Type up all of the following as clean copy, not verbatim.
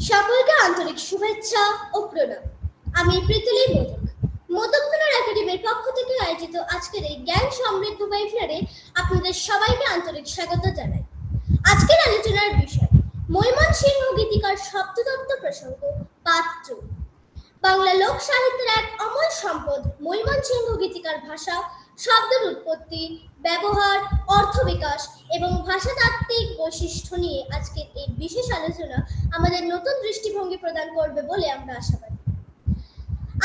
সকলকে আন্তরিক শুভেচ্ছা ও প্রণাম। আমি প্রীতলি মোদক। মোদকতলার একাডেমির পক্ষ থেকে আয়োজিত আজকের এই জ্ঞান সমৃদ্ধ ওয়েবিনারে আপনাদের সবাইকে আন্তরিক স্বাগত জানাই। আজকের আলোচনার বিষয় মৈমনসিংহ গীতিকার শব্দতত্ত্ব প্রসঙ্গ পার্ট 2। বাংলা লোক সাহিত্যের এক অমূল্য সম্পদ মৈমনসিংহ গীতিকার ভাষা, শব্দের উৎপত্তি, ব্যবহার, অর্থ বিকাশ এবং ভাষাতাত্ত্বিক বৈশিষ্ট্য নিয়ে আজকের এই বিশেষ আলোচনা আমাদের নতুন দৃষ্টিভঙ্গি প্রদান করবে বলে আমরা আশাবাদী।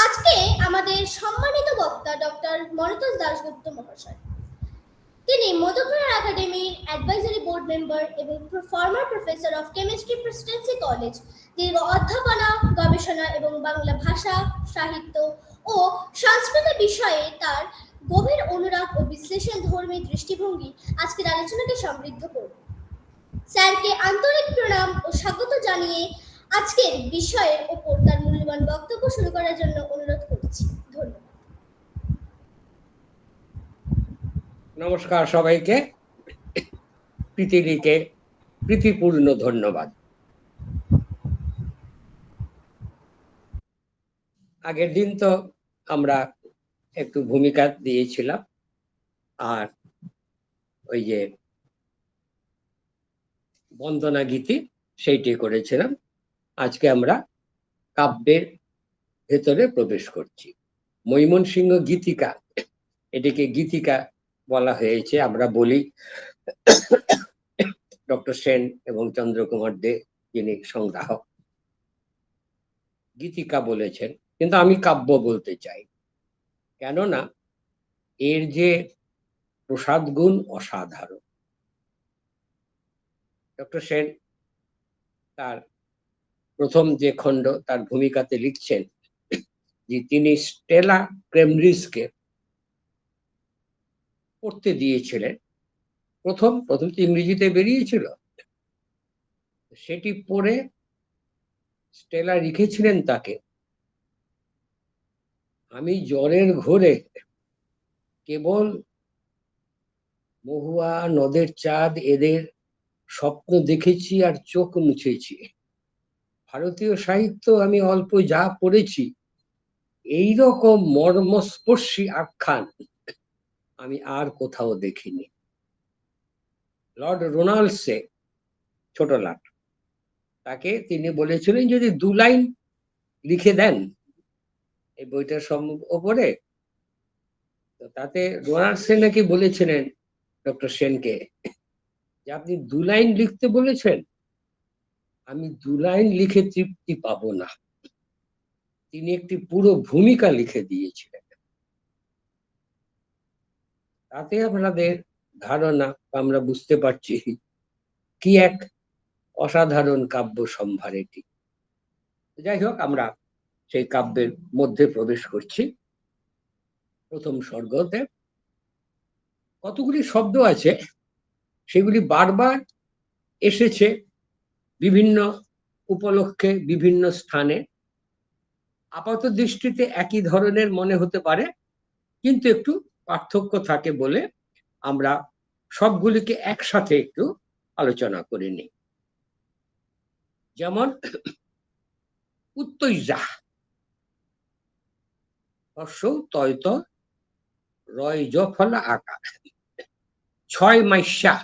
আজকে আমাদের সম্মানিত বক্তা ডক্টর মনতোষ দাশগুপ্ত মহাশয়। তিনি মোদকতলা একাডেমির অ্যাডভাইজারি বোর্ড মেম্বার এবং former professor of chemistry Presidency college. দীর্ঘ অধ্যাপনা, গবেষণা এবং বাংলা ভাষা, সাহিত্য ও সংস্কৃত বিষয়ে তার গভীর অনুরাগ ও বিশ্লেষণ ধর্মী দৃষ্টিভঙ্গি আজকের আলোচনাকে সমৃদ্ধ করবে। স্যারকে আন্তরিক প্রণাম ও স্বাগত জানিয়ে আজকের বিষয়ের ওপর তার মূল্যবান বক্তব্য শুরু করার জন্য অনুরোধ করছি। ধন্যবাদ। নমস্কার সবাইকে। প্রীতিলিকে প্রীতিপূর্ণ ধন্যবাদ। আগের দিন তো আমরা একটু ভূমিকা দিয়েছিলাম, আর ওই যে বন্দনা গীতি সেইটি করেছিলাম। আজকে আমরা কাব্যের ভেতরে প্রবেশ করছি। মৈমনসিংহ গীতিকা, এটিকে গীতিকা বলা হয়েছে। আমরা বলি ডক্টর সেন এবং চন্দ্রকুমার দে, যিনি সংগ্রাহক, গীতিকা বলেছেন, কিন্তু আমি কাব্য বলতে চাই। কেননা এর যে প্রসাদ গুণ অসাধারণ। ডক্টর সেন তার প্রথম যে খণ্ড তার ভূমিকাতে লিখছেন যে তিনি স্টেলা ক্রেমব্রিজকে পড়তে দিয়েছিলেন। প্রথম তো ইংরেজিতে বেরিয়েছিল, সেটি পড়ে স্টেলা লিখেছিলেন তাকে, আমি জ্বরের ঘোরে কেবল মহুয়া, নদের চাঁদ এদের স্বপ্ন দেখেছি আর চোখ মুছেছি। ভারতীয় সাহিত্য আমি অল্প যা পড়েছি, এইরকম মর্মস্পর্শী আখ্যান আমি আর কোথাও দেখিনি। লর্ড রোনাল্ডসে, ছোট লাট, তাকে তিনি বলেছিলেন যদি 2 লাইন লিখে দেন এই বইটার ওপরে, তাতে রোনাল্ডসে নাকি বলেছিলেন ডক্টর সেনকে যে আপনি 2 লাইন লিখতে বলেছেন, আমি 2 লাইন লিখে তৃপ্তি পাবো না। তিনি একটি পুরো ভূমিকা লিখে দিয়েছিলেন। তাতে আপনাদের ধারণা, আমরা বুঝতে পারছি কি এক অসাধারণ কাব্য সম্ভার এটি। যাই হোক, আমরা সেই কাব্যের মধ্যে প্রবেশ করছি। প্রথম স্বর্গতে কতগুলি শব্দ আছে, সেগুলি বারবার এসেছে বিভিন্ন উপলক্ষে বিভিন্ন স্থানে। আপাত দৃষ্টিতে একই ধরনের মনে হতে পারে, কিন্তু একটু পার্থক্য থাকে বলে আমরা সবগুলিকে একসাথে একটু আলোচনা করে নিই। যেমন উত্তৈজা, তয়ত রয় জ ফলা আকার, 6 মাইশা,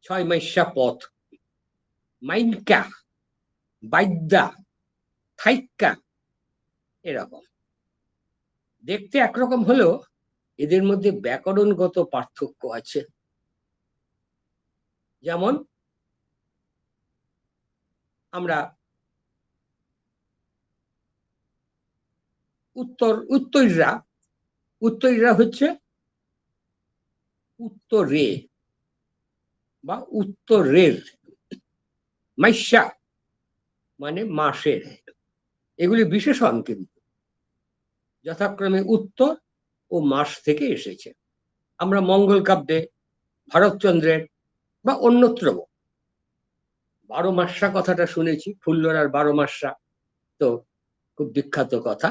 6 মাইশা পথ, মাইনকা, বাইদ্যা, থাইক্কা, এরকম দেখতে একরকম হলেও এদের মধ্যে ব্যাকরণগত পার্থক্য আছে। যেমন আমরা উত্তরীরা হচ্ছে উত্তরে বা উত্তরের, মাইশা মানে মাসের। এগুলি বিশেষণ, কিন্তু যথাক্রমে উত্তর ও মাস থেকে এসেছে। আমরা মঙ্গল কাব্যে ভারতচন্দ্রের বা অন্যত্র 12 মাসা কথাটা শুনেছি। ফুল্লরার 12 মাসা তো খুব বিখ্যাত কথা।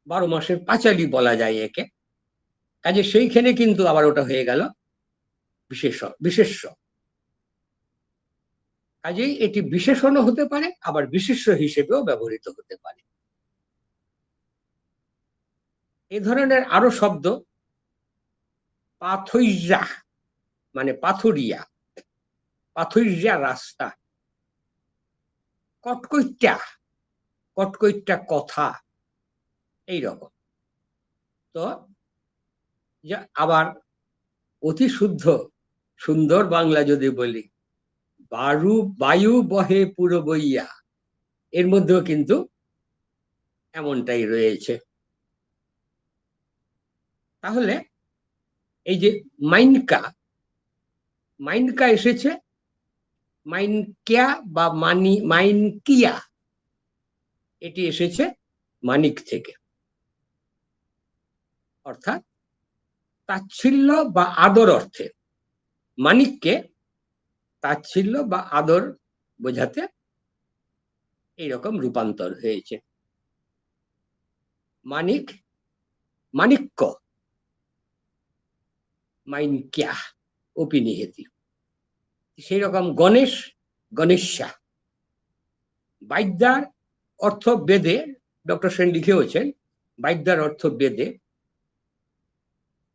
12 মাসের পাঁচালী বলা যায় একে। কাজে সেইখানে কিন্তু আবার ওটা হয়ে গেল বিশেষ্য। কাজেই এটি বিশেষণও হতে পারে, আবার বিশেষ্য হিসেবেও ব্যবহৃত হতে পারে। এ ধরনের আরো শব্দ পাথইয়া মানে পাথুরিয়া, পাথইয়া রাস্তা, কটকইটা, কটকইটা কথা, এইরকম। তো আবার অতি শুদ্ধ সুন্দর বাংলা যদি বলি, বায়ু বহে পুরো বইয়া, এর মধ্যেও কিন্তু এমনটাই রয়েছে। তাহলে এই যে মাইনকা, মাইনকা এসেছে মাইনকিয়া বা মাইনকিয়া, এটি এসেছে মানিক থেকে, অর্থাৎ তাচ্ছিল্য বা আদর অর্থে। মানিককে তাচ্ছিল্য বা আদর বোঝাতে এইরকম রূপান্তর হয়েছে। মানিক, মানিক্য, মাইনকিয়া, অপিনিহেতি। সেই রকম গণেশ, গণেশা। বাদ্যার অর্থ বেদে, ডক্টর সেন লিখেওছেন বাদ্যার অর্থ বেদে,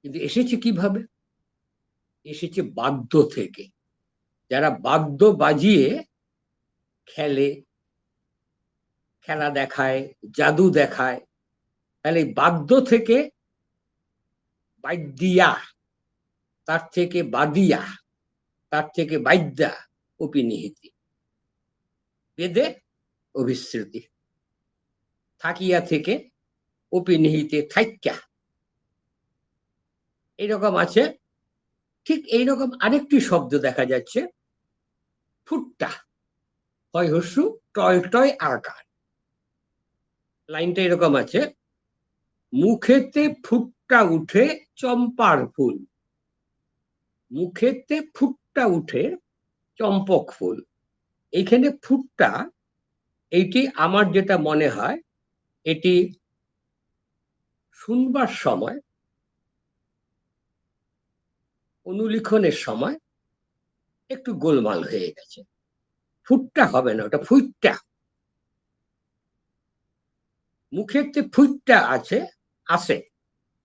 কিন্তু এসেছে কিভাবে? এসেছে বাদ্য থেকে। যারা বাদ্য বাজিয়ে খেলে, খেলা দেখায়, জাদু দেখায়, তাহলে বাদ্য থেকে বাদ্যিয়া, তার থেকে বাদিয়া, তার থেকে বাদ্যা, অপিনিহিতি। বেদে অভিশ্রুতি, থাকিয়া থেকে অপিনিহিতে থাইক্যা, এইরকম আছে। ঠিক এইরকম আরেকটি শব্দ দেখা যাচ্ছে, ফুট্টা, হয় হস্যু, টয় টয় আকার। লাইনটা এরকম আছে, মুখেতে ফুটটা উঠে চম্পার ফুল, মুখেতে ফুটটা উঠে চম্পক ফুল। এইখানে ফুটটা, এইটি আমার যেটা মনে হয়, এটি শুনবার সময়, অনুলিখনের সময় একটু গোলমাল হয়ে গেছে। ফুটটা হবে না, ওটা ফুটটা। মুখেতে ফুটটা আছে, আসে,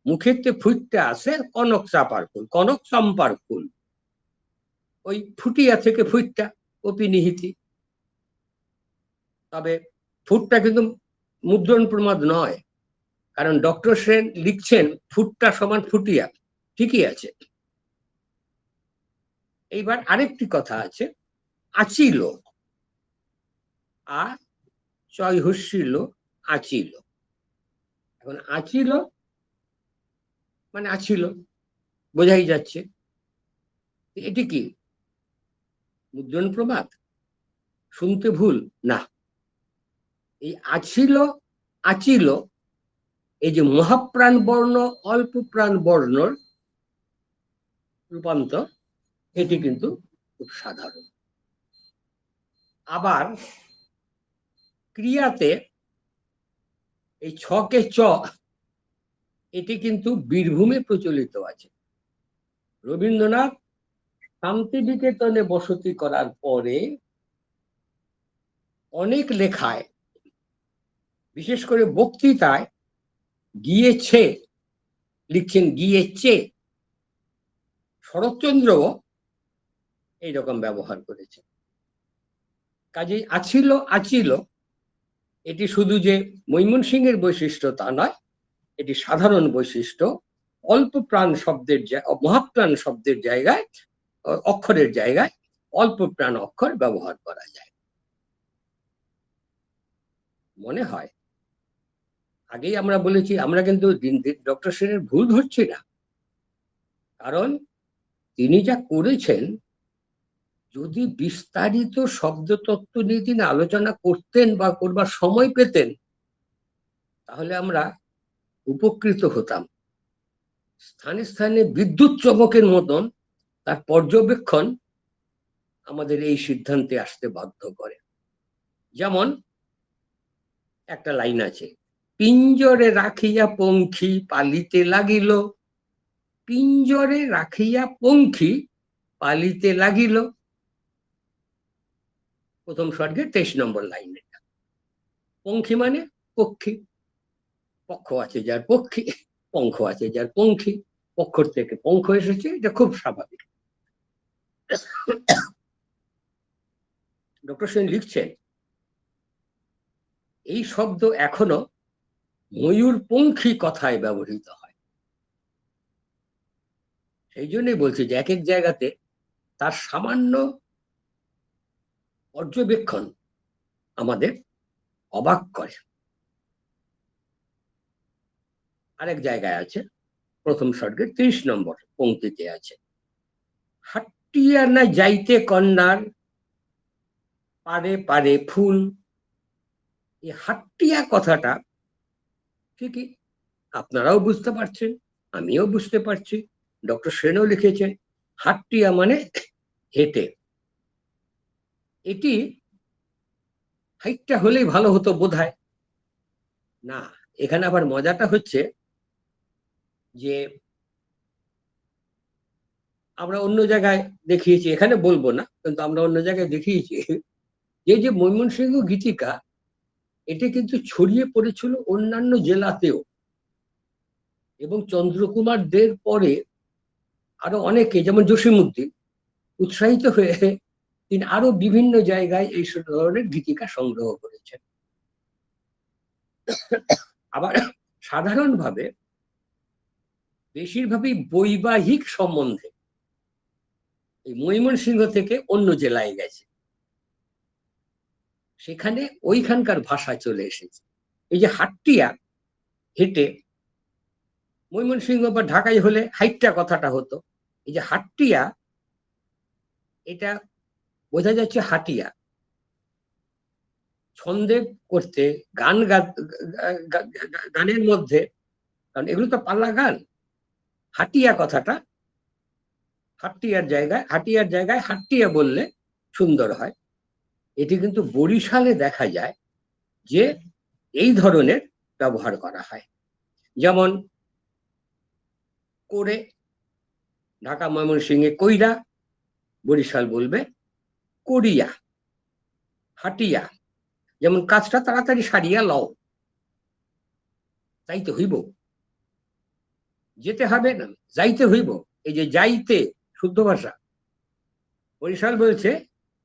মুখেতে ফুটটা আছে কনক চাপার ফুল, কনক চম্পার ফুল। ওই ফুটিয়া থেকে ফুটটা, অপিনিহিতি। তবে ফুটটা কিন্তু মুদ্রণ প্রমাদ নয়, কারণ ডক্টর সেন লিখছেন ফুটটা সমান ফুটিয়া, ঠিকই আছে। এইবার আরেকটি কথা আছে, আচিল, আ চয় হস্যিল, আচিল। এখন আচিল মানে আছিল, বোঝাই যাচ্ছে। এটি কি মুদ্রণ প্রমাদ? শুনতে ভুল না। এই আছিল, আচিল, এই যে মহাপ্রাণ বর্ণ অল্প প্রাণ বর্ণর রূপান্তর, এটি কিন্তু খুব সাধারণ। আবার ক্রিয়াতে এই ছকে চ, এটি কিন্তু বীরভূমে প্রচলিত আছে। রবীন্দ্রনাথ শান্তিনিকেতনে বসতি করার পরে অনেক লেখায়, বিশেষ করে বক্তৃতায়, গিয়েছে লিখছেন, গিয়েছে। শরৎচন্দ্র এইরকম ব্যবহার করেছে। কাজেই আছিল, আচিল, এটি শুধু যে ময়মনসিংহের বৈশিষ্ট্য তা নয়, এটি সাধারণ বৈশিষ্ট্য। অল্প প্রাণ শব্দের, মহাপ্রাণ শব্দের জায়গায়, অক্ষরের জায়গায় অল্প প্রাণ অক্ষর ব্যবহার করা যায়। মনে হয় আগেই আমরা বলেছি, আমরা কিন্তু ডক্টর সেনের ভুল ধরছি না, কারণ তিনি যা করেছেন, যদি বিস্তারিত শব্দতত্ত্ব নিয়ে তিনি আলোচনা করতেন বা করবার সময় পেতেন, তাহলে আমরা উপকৃত হতাম। স্থানে স্থানে বিদ্যুৎ চমকের মতন তার পর্যবেক্ষণ আমাদের এই সিদ্ধান্তে আসতে বাধ্য করে। যেমন একটা লাইন আছে, পিঞ্জরে রাখিয়া পঙ্খী পালিতে লাগিল, পিঞ্জরে রাখিয়া পঙ্খী পালিতে লাগিল। প্রথম স্বর্গের 23 নম্বর লাইন। পঙ্খী মানে পক্ষী, পক্ষ আছে যার পক্ষী, পঙ্খ আছে যার পঙ্খী, পক্ষর থেকে পঙ্খ এসেছে, এটা খুব স্বাভাবিক। ডক্টর সেন লিখছেন এই শব্দ এখনো ময়ূরপঙ্খী কথায় ব্যবহৃত হয়। সেই জন্যই বলছি যে এক এক জায়গাতে তার সামান্য পর্যবেক্ষণ আমাদের অবাক করে। আরেক জায়গায় আছে প্রথম স্বর্গের 30 নম্বর পংক্তিতে আছে, হাট্টিয়া না যাইতে কন্যার পারে পারে ফুল। এই হাট্টিয়া কথাটা ঠিকই আপনারাও বুঝতে পারছেন, আমিও বুঝতে পারছি, ডক্টর সেনও লিখেছেন হাট্টিয়া মানে হেঁটে। এটি হাইটটা হলেই ভালো হতো বোধহয় না। এখানে আবার মজাটা হচ্ছে যে আমরা অন্য জায়গায় দেখিয়েছি, এখানে বলবো না, কিন্তু আমরা অন্য জায়গায় দেখিয়েছি যে ময়মনসিংহ গীতিকা এটি কিন্তু ছড়িয়ে পড়েছিল অন্যান্য জেলাতেও, এবং চন্দ্রকুমার দের পরে আরো অনেকে যেমন জসীমউদ্দিন উৎসাহিত হয়ে তিনি আরো বিভিন্ন জায়গায় এই ধরনের গীতিকা সংগ্রহ করেছেন। আবার সাধারণভাবে বেশিরভাগই বৈবাহিক সম্বন্ধে এই ময়মনসিংহ থেকে অন্য জেলায় গেছে, সেখানে ওইখানকার ভাষা চলে এসেছে। এই যে হাট্টিয়া হেঁটে, ময়মনসিংহ বা ঢাকায় হলে হাইট্টা কথাটা হতো, এই যে হাট্টিয়া এটা বোঝা যাচ্ছে হাটিয়া। ছন্দে করতে গান গানের মধ্যে, কারণ এগুলো তো পাল্লা গান, হাটিয়া কথাটা হাটিয়ার জায়গায় হাট্টিয়া বললে সুন্দর হয়। এটি কিন্তু বরিশালে দেখা যায় যে এই ধরনের ব্যবহার করা হয়, যেমন করে ঢাকা ময়মনসিংহে কইরা, বরিশাল বলবে করিয়া। হাটিয়া যেমন কাজটা তাড়াতাড়ি সারিয়া লও, যাইতে হইব, যেতে হবে না, যাইতে হইব। এই যে যাইতে শুদ্ধ ভাষা, বরিশাল বলছে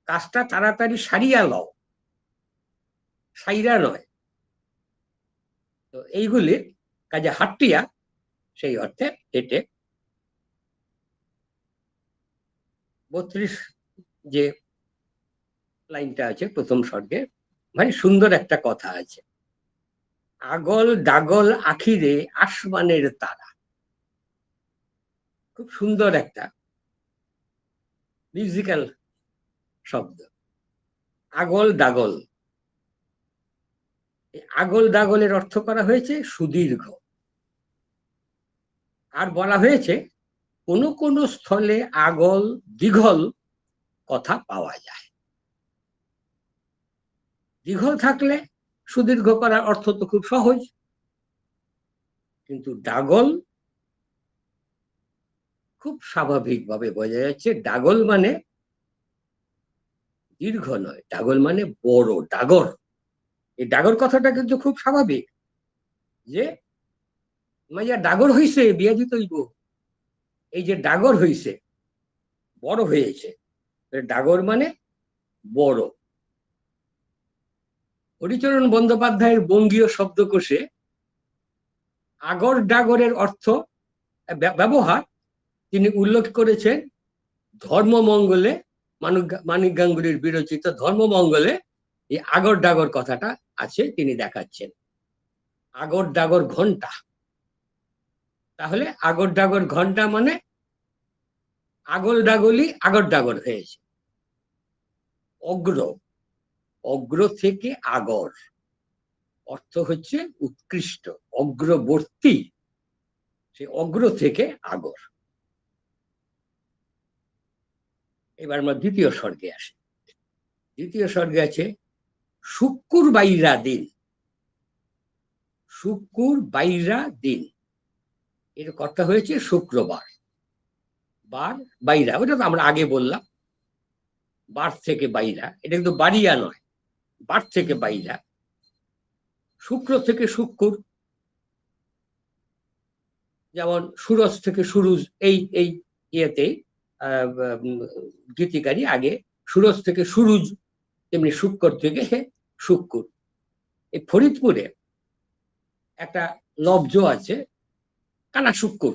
কাজটা তাড়াতাড়ি সারিয়া লও, সাইরা নয়। তো এইগুলি কাজে হাট্টিয়া সেই অর্থে হেঁটে। 32 যে লাইনটা আছে প্রথম স্বর্গে, মানে সুন্দর একটা কথা আছে, আগল ডাগল আখিরে আসমানের তারা। খুব সুন্দর একটা মিউজিক্যাল শব্দ, আগল ডাগল। আগল ডাগলের অর্থ করা হয়েছে সুদীর্ঘ, আর বলা হয়েছে কোন কোন স্থলে আগল দীঘল কথা পাওয়া যায়। দীঘল থাকলে সুদীর্ঘ করার অর্থ তো খুব সহজ, কিন্তু ডাগল খুব স্বাভাবিকভাবে বোঝা যাচ্ছে, ডাগল মানে দীর্ঘ নয়, ডাগল মানে বড়, ডাগর। এই ডাগর কথাটা কিন্তু খুব স্বাভাবিক, যে মাইয়া ডাগর হইছে বিয়া দিতে হইব, এই যে ডাগর হইছে বড় হয়েছে, ডাগর মানে বড়। হরিচরণ বন্দ্যোপাধ্যায়ের বঙ্গীয় শব্দকোষে আগর ডাগরের অর্থ ব্যবহার তিনি উল্লেখ করেছেন ধর্মমঙ্গলে, মানিক গাঙ্গুলির বিরচিত ধর্মমঙ্গলে এই আগর ডাগর কথাটা আছে, তিনি দেখাচ্ছেন আগর ডাগর ঘন্টা। তাহলে আগর ডাগর ঘন্টা মানে আগল ডাগলই আগর ডাগর হয়েছে। অগ্র, অগ্র থেকে আগর অর্থ হচ্ছে উৎকৃষ্ট, অগ্রবর্তী, সে অগ্র থেকে আগর। এবার আমরা দ্বিতীয় স্বর্গে আসি। দ্বিতীয় স্বর্গে আছে শুক্কুর বাইরা দিন। শুক্কুর বাইরা দিন এর কথা হয়েছে শুক্রবার, বার বাইরা, ওটা তো আমরা আগে বললাম। বার থেকে বাইরা, এটা কিন্তু বাড়িয়া নয়, বার থেকে বাইরা। শুক্র থেকে শুক্র, যেমন সুরজ থেকে সুরুজ, এই এই ইয়েতে গীতিকারী আগে সুরজ থেকে সুরুজ, তেমনি শুক্র থেকে শুক্র। এই ফরিদপুরে একটা লব্জ আছে, কানা শুক্র,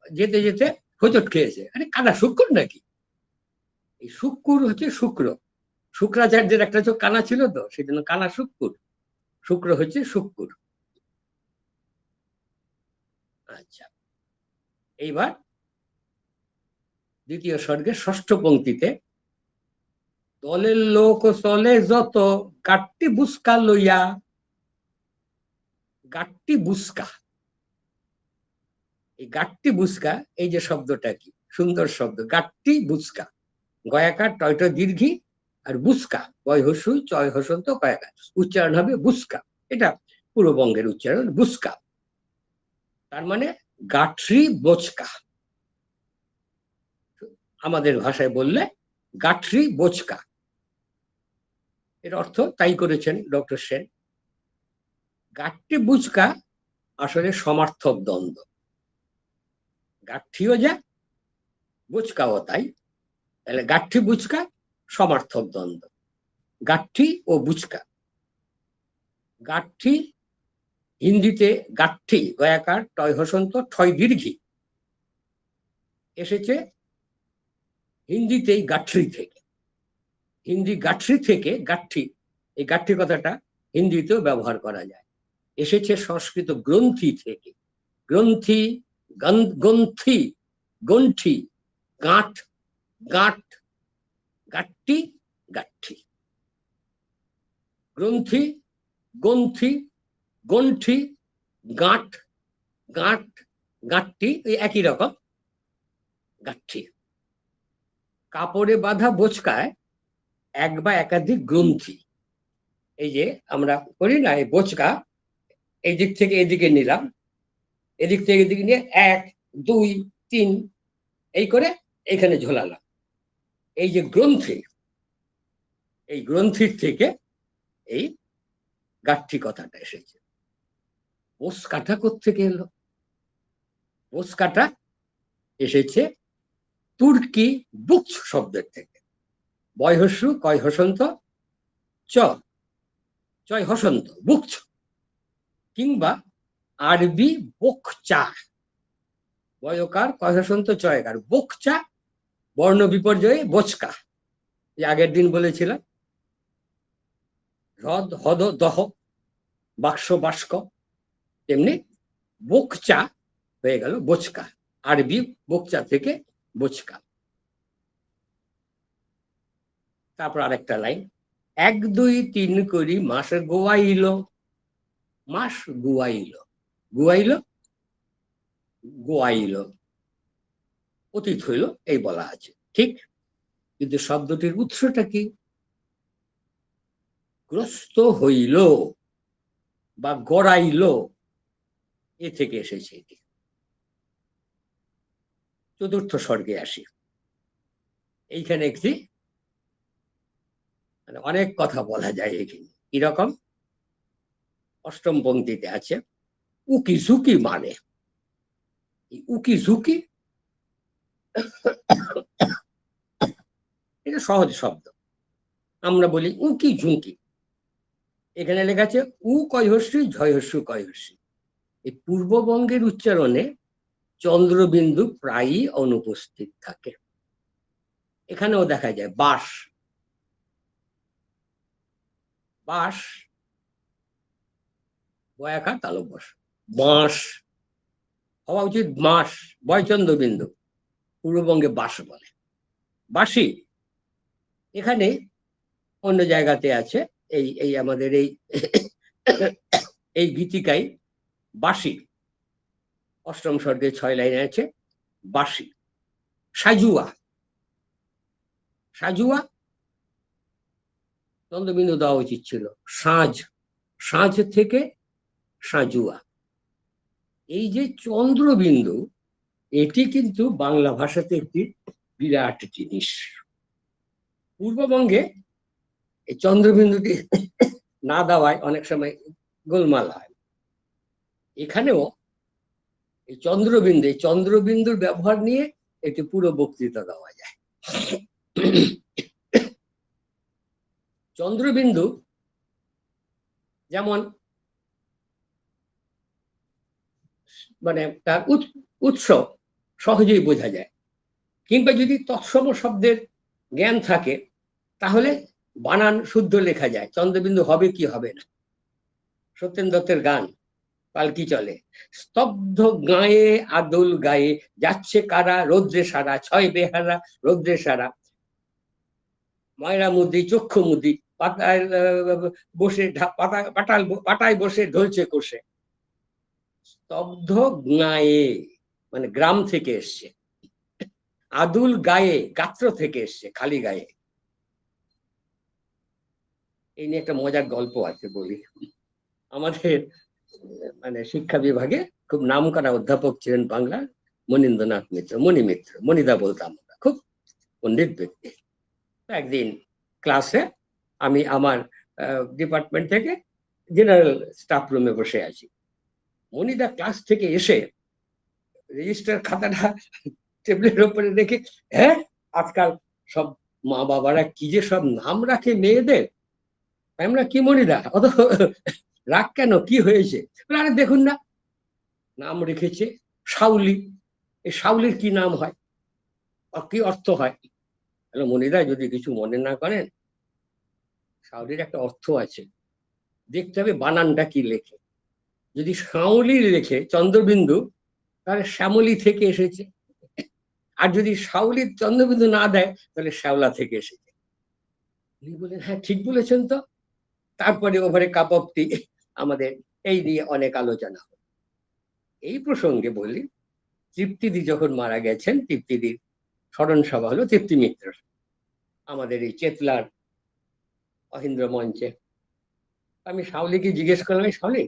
যেতে যেতে হোঁচট খেয়েছে, আরে কানা শুক্র নাকি? এই শুক্র হচ্ছে শুক্র, শুক্রাচার্যের একটা চোখ কানা ছিল তো, সেই জন্য কানা শুক্র, শুক্র হচ্ছে শুক্র। আচ্ছা, এইবার দ্বিতীয় স্বর্গের ষষ্ঠ পংক্তিতে, দলের লোক চলে যত গাট্টি বুসকা লইয়া, গাট্টি বুসকা, এই গাট্টি বুসকা, এই যে শব্দটা কি সুন্দর শব্দ, গাট্টি বুসকা, গয়াকার টয়ট দীর্ঘি, আর বুসকা বয় হসুই চয় হসন্ত কয়াকার, উচ্চারণ হবে বুসকা। এটা পূর্ববঙ্গের উচ্চারণ বুসকা, তার মানে গাঠরি বোচকা, আমাদের ভাষায় বললে গাঠরি বোচকা। এর অর্থ তাই করেছেন ডক্টর সেন। গাঠটি বুচকা আসলে সমার্থক দ্বন্দ্ব, গাঠিও যা বুচকাও তাই, তাহলে গাঠি বুচকা সমার্থক দ্বন্দ্ব, গাঠি ও বুচকা। গাঠি হিন্দিতে গাঠি গয়াকার টয় হসন্ত ঠয় দীর্ঘি, এসেছে হিন্দিতেই গাঠরি থেকে, হিন্দি গাঠরি থেকে গাঠি, এই গাঠি কথাটা হিন্দিতেও ব্যবহার করা যায়, এসেছে সংস্কৃত গ্রন্থি থেকে, গ্রন্থি, গ্রন্থি, গণ্ঠি, গাঁঠ, গাঁঠ, গাঠি, গাঠি, গ্রন্থি, গ্রন্থি, গণ্ঠি, গাঁঠ, গাঁঠ, গাঁঠটি, এই একই রকম গাঠি। কাপড়ে বাঁধা বোচকায় এক বা একাধিক গ্রন্থি, এই যে আমরা করি না এই বোচকা, এই দিক থেকে এদিকে নিলাম, এদিক থেকে এদিকে নিয়ে 1 2 3 এই করে এখানে ঝোলালাম, এই যে গ্রন্থি, এই গ্রন্থির থেকে এই গাঠি কথাটা এসেছে। বোস কাটা কোত্থেকে এলো? বোস কাটা এসেছে তুর্কি বুকস শব্দের থেকে, বয় হস্যু কয় হসন্ত চ, চয় হসন্ত বুকস, কিংবা আরবি বোকচা, বয়কার কয় হসন্ত চয়কার, বোকচা বর্ণ বিপর্যয়ে বোচকা, যে আগের দিন বলেছিলাম হ্রদ হদ দহ বাক্স বাস্ক, তেমনি বোকচা হয়ে গেল বোচকা, আরবি বোকচা থেকে বোচকা। তারপর আরেকটা লাইন, 1 2 3 করি মাস গোয়াইল, মাস গুয়াইল, গুয়াইল, গোয়াইল, অতীত হইল এই বলা আছে, ঠিক, কিন্তু শব্দটির উৎসটা কি? গ্রস্ত হইল বা গড়াইল, এ থেকে এসেছে এটি। চতুর্থ স্বর্গে আসি, এইখানে একটি অনেক কথা বলা যায় এখানে, কিরকম? অষ্টম পংক্তিতে আছে উকি ঝুঁকি, মানে উকি ঝুঁকি এটা সহজ শব্দ, আমরা বলি উকি ঝুঁকি, এখানে লেখা আছে উ কয়হস্যি ঝয়হস্যু কয়হস্যি। এই পূর্ববঙ্গের উচ্চারণে চন্দ্রবিন্দু প্রায়ই অনুপস্থিত থাকে, এখানেও দেখা যায় বাস, বাস বয়াকার তালব্যস, বাঁশ হওয়া উচিত বাঁশ, বয়চন্দ্রবিন্দু, পূর্ববঙ্গে বাস বলে, বাঁশি এখানে অন্য জায়গাতে আছে, এই এই আমাদের এই এই গীতিকায় বাঁশি, অষ্টম স্বর্গে 6 লাইনে আছে বাঁশি। সাজুয়া, সাজুয়া চন্দ্রবিন্দু দেওয়া উচিত ছিল, সাঁঝ, সাঁঝ থেকে সাজুয়া, এই যে চন্দ্রবিন্দু, এটি কিন্তু বাংলা ভাষাতে একটি বিরাট জিনিস। পূর্ববঙ্গে এই চন্দ্রবিন্দুটি না দেওয়ায় অনেক সময় গোলমাল হয়। এখানেও এই চন্দ্রবিন্দুর ব্যবহার নিয়ে একটি পুরো বক্তৃতা দেওয়া যায়। চন্দ্রবিন্দু যেমন মানে তার উৎস সহজেই বোঝা যায়, কিংবা যদি তৎসম শব্দের জ্ঞান থাকে তাহলে বানান শুদ্ধ লেখা যায়, চন্দ্রবিন্দু হবে কি হবে না। সত্যেন দত্তের গান পালকি চলে, স্তব্ধ গায়ে আদল গায়ে যাচ্ছে কারা রৌদ্রে সারা, ছয় বেহারা রৌদ্রে সারা, ময়রা মুদি চক্ষু মুদি পাতায় বসে পাটায় বসে ঢলছে কোষে। স্তব্ধ গায়ে মানে গ্রাম থেকে এসছে, আদুল গায়ে গাত্র থেকে এসছে, খালি গায়ে। এই নিয়ে একটা মজার গল্প আছে বলি। আমাদের মানে শিক্ষা বিভাগে খুব নামকরা অধ্যাপক ছিলেন বাংলার মনীন্দ্রনাথ মিত্র, মণিদা বলতাম, খুব পণ্ডিত ব্যক্তি। একদিন ক্লাসে আমি আমার ডিপার্টমেন্ট থেকে জেনারেল স্টাফ রুমে বসে আছি। মণিদা ক্লাস থেকে এসে রেজিস্টার খাতাটা টেবিলের উপরে রেখে, হ্যাঁ আজকাল সব মা বাবারা কি যে সব নাম রাখে মেয়েদের। আমরা কি মণিদা অত রাগ কেন, কি হয়েছে? আরে দেখুন না, নাম রেখেছে শাউলি। এই শাউলির কি নাম হয়, কি অর্থ হয়? মণিদা যদি কিছু মনে না করেন, শাউলির একটা অর্থ আছে, দেখতে হবে বানানটা কি লেখে। যদি শাউলি লেখে চন্দ্রবিন্দু, তাহলে শ্যামলী থেকে এসেছে। আর যদি শাউলির চন্দ্রবিন্দু না দেয় তাহলে শ্যাওলা থেকে এসেছে। উনি বলেন, হ্যাঁ ঠিক বলেছেন তো। তারপরে ওভারে কাপ অফ টি, আমাদের এই নিয়ে অনেক আলোচনা হল। এই প্রসঙ্গে বলি, তৃপ্তিদি যখন মারা গেছেন, তৃপ্তিদির স্মরণ সভা হলো তৃপ্তি মিত্র, আমাদের এই চেতলার অহিন্দ্র মঞ্চে। আমি শাওলিকে জিজ্ঞেস করলাম, শাওলি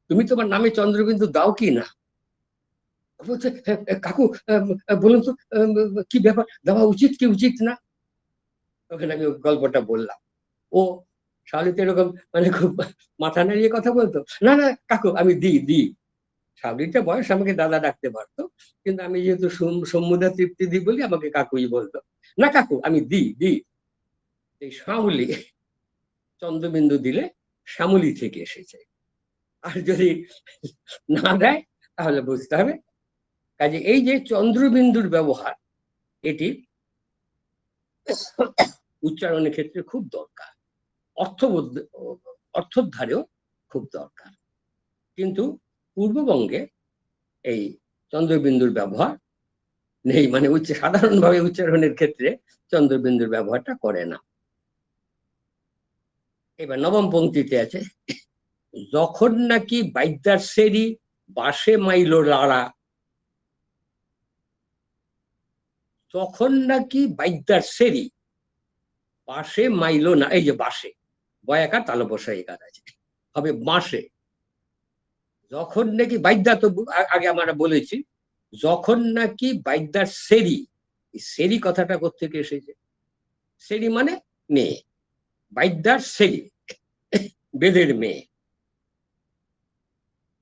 তুমি তোমার নামে চন্দ্রবিন্দু দাও কি না? বলছে, কাকু বলুন তো কি ব্যাপার, দেওয়া উচিত কি উচিত না? ওখানে আমি গল্পটা বললাম। ও শাওলি তো এরকম মানে খুব মাথা নাড়িয়ে কথা বলতো, না না কাকু আমি দিই। শাওলিটা বয়স আমাকে দাদা ডাকতে পারতো, কিন্তু আমি যেহেতু সম্মুদা তৃপ্তি দিই বলি আমাকে কাকুই বলতো। না কাকু আমি দিই। এই শাওলি চন্দ্রবিন্দু দিলে শ্যামলী থেকে এসেছে, আর যদি না দেয় তাহলে বুঝতে হবে। কাজে এই যে চন্দ্রবিন্দুর ব্যবহার, এটি উচ্চারণের ক্ষেত্রে খুব দরকার, অর্থোদ্ধারেও খুব দরকার। কিন্তু পূর্ববঙ্গে এই চন্দ্রবিন্দুর ব্যবহার নেই, মানে সাধারণভাবে উচ্চারণের ক্ষেত্রে চন্দ্রবিন্দুর ব্যবহারটা করে না। এবার নবম পংক্তিতে আছে, যখন নাকি বাইদ্যার সেরি বাসে মাইল লাড়া, যখন নাকি বাইদ্যার সেরি বাসে মাইল না, এই যে বাসে বয়াকার তালবসা একার আছে, হবে বাঁশে। যখন নাকি বাইদ্যা, তো আগে আমরা বলেছি, যখন নাকি বাইদ্যার সেরি, সেরি কথাটা কোত্থেকে এসেছে? সেরি মানে মেয়ে, বাইদ্যার সেরি বেদের মেয়ে।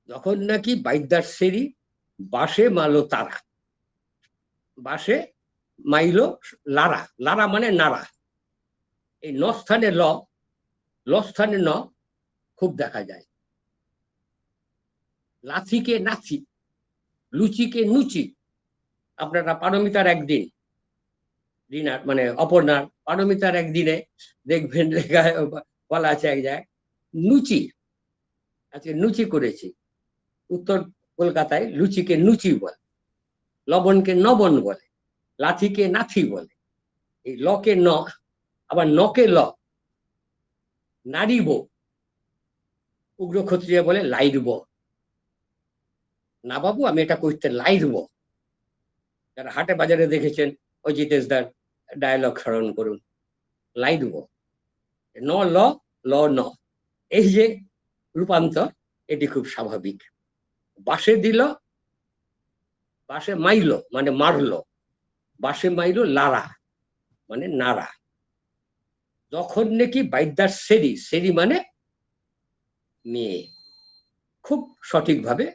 যখন নাকি বাইদ্যার সেরি বাসে মালো তারা, বাসে মাইলো লারা, লারা মানে নাড়া। এই ন স্থানে ল স্থানে ন খুব দেখা যায়। লাথিকে নাথি, লুচিকে নুচি। আপনারা পারমিতার একদিন, রিনার মানে অপর্ণার পারমিতার একদিনে দেখবেন বলা আছে এক জায়গায় নুচি, আজকে নুচি করেছি। উত্তর কলকাতায় লুচিকে নুচি বলে, লবণকে নবন বলে, লাথিকে নাথি বলে। এই লকে ন, আবার নকে ল। নারীব, উগ্র ক্ষত্রিয় বলে লাইরব, না বাবু আমি এটা করতে লাইরব। যারা হাটে বাজারে দেখেছেন অজিতেশ দার ডায়ালগ স্মরণ করুন, লাইরব। ন ল ল ন, এই যে রূপান্তর, এটি খুব স্বাভাবিক। বাসে দিল, বাসে মাইল মানে মারলো, বাসে মাইল লারা মানে নাড়া। যখন নাকি বাইদ্যার সেরি, সেরি মানে মেয়ে। খুব সঠিকভাবে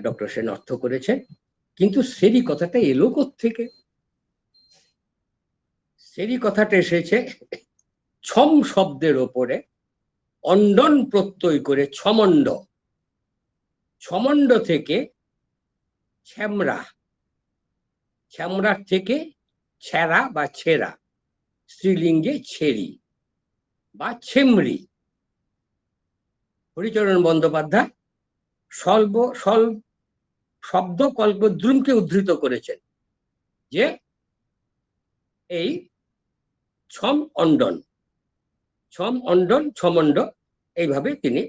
ডক্টর সেন অর্থ করেছেন। কিন্তু সেরি কথাটা এলো কোত্থেকে? সেরি কথাটা এসেছে ছম শব্দের ওপরে অন্ডন প্রত্যয় করে ছমণ্ড, ছমণ্ড থেকে ছ্যামরা, ছ্যামরার থেকে ছেঁড়া বা ছেঁড়া, স্ত্রীলিঙ্গে ছেড়ি বা ছেমরি। হরিচরণ বন্দ্যোপাধ্যায় স্বল্প শব্দ কল্পদ্রুমকে উদ্ধৃত করেছেন যে এই ছম অন্ডন, ছম অন্ডন ছমণ্ড এইভাবে তিনি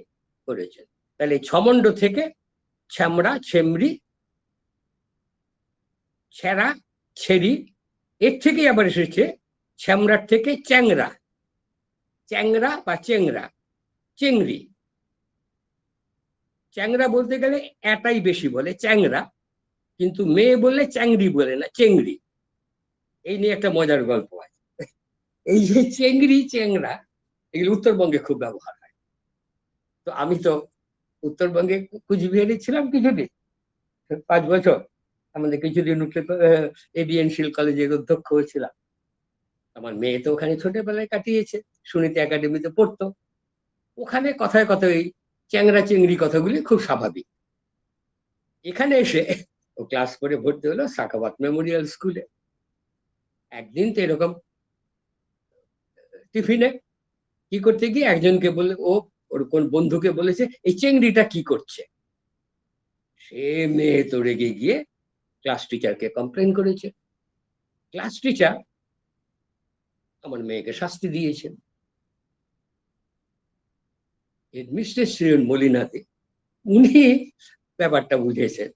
করেছেন। তাহলে ছমণ্ড থেকে ছ্যামরা, ছেমরি, ছেঁড়া, ছেড়ি, এর থেকেই আবার এসেছে ছ্যামরার থেকে চ্যাংরা, চ্যাংরা বা চেংরা, চেংড়ি। চ্যাংরা বলতে গেলে এটাই বেশি বলে চ্যাংরা, কিন্তু মেয়ে বললে চ্যাংড়ি বলে না, চেংড়ি। এই নিয়ে একটা মজার গল্প আছে। এই যে চেংড়ি চ্যাংরা এগুলো উত্তরবঙ্গে খুব ব্যবহার হয়। তো আমি তো উত্তরবঙ্গে কুচবিহারে ছিলাম কিছুদিন, 5 বছর। আমাদের কিছুদিন এডিএনশিল কলেজের অধ্যক্ষ ছিলাম। আমার মেয়ে তো ওখানে ছোটবেলায় কাটিয়েছে, সুনীতি একাডেমিতে পড়তো। ওখানে কথায় কথায় ওই চ্যাংরা চেংড়ি কথাগুলি খুব স্বাভাবিক। এখানে এসে ও ক্লাস করে ভর্তি হলো সাখাওয়াত মেমোরিয়াল স্কুলে। একদিন তো এরকম টিফিনে কি করতে গিয়ে একজনকে বলে, ও ওর কোন বন্ধুকে বলেছে এই চেংড়িটা কি করছে। সে মেয়ে তো রেগে গিয়ে ক্লাস টিচারকে কমপ্লেন করেছে। ক্লাস টিচার আমার মেয়েকে শাস্তি দিয়েছেন। হেডমিস্ট্রেস ছিলেন মলিনাতে, উনি ব্যাপারটা বুঝেছেন।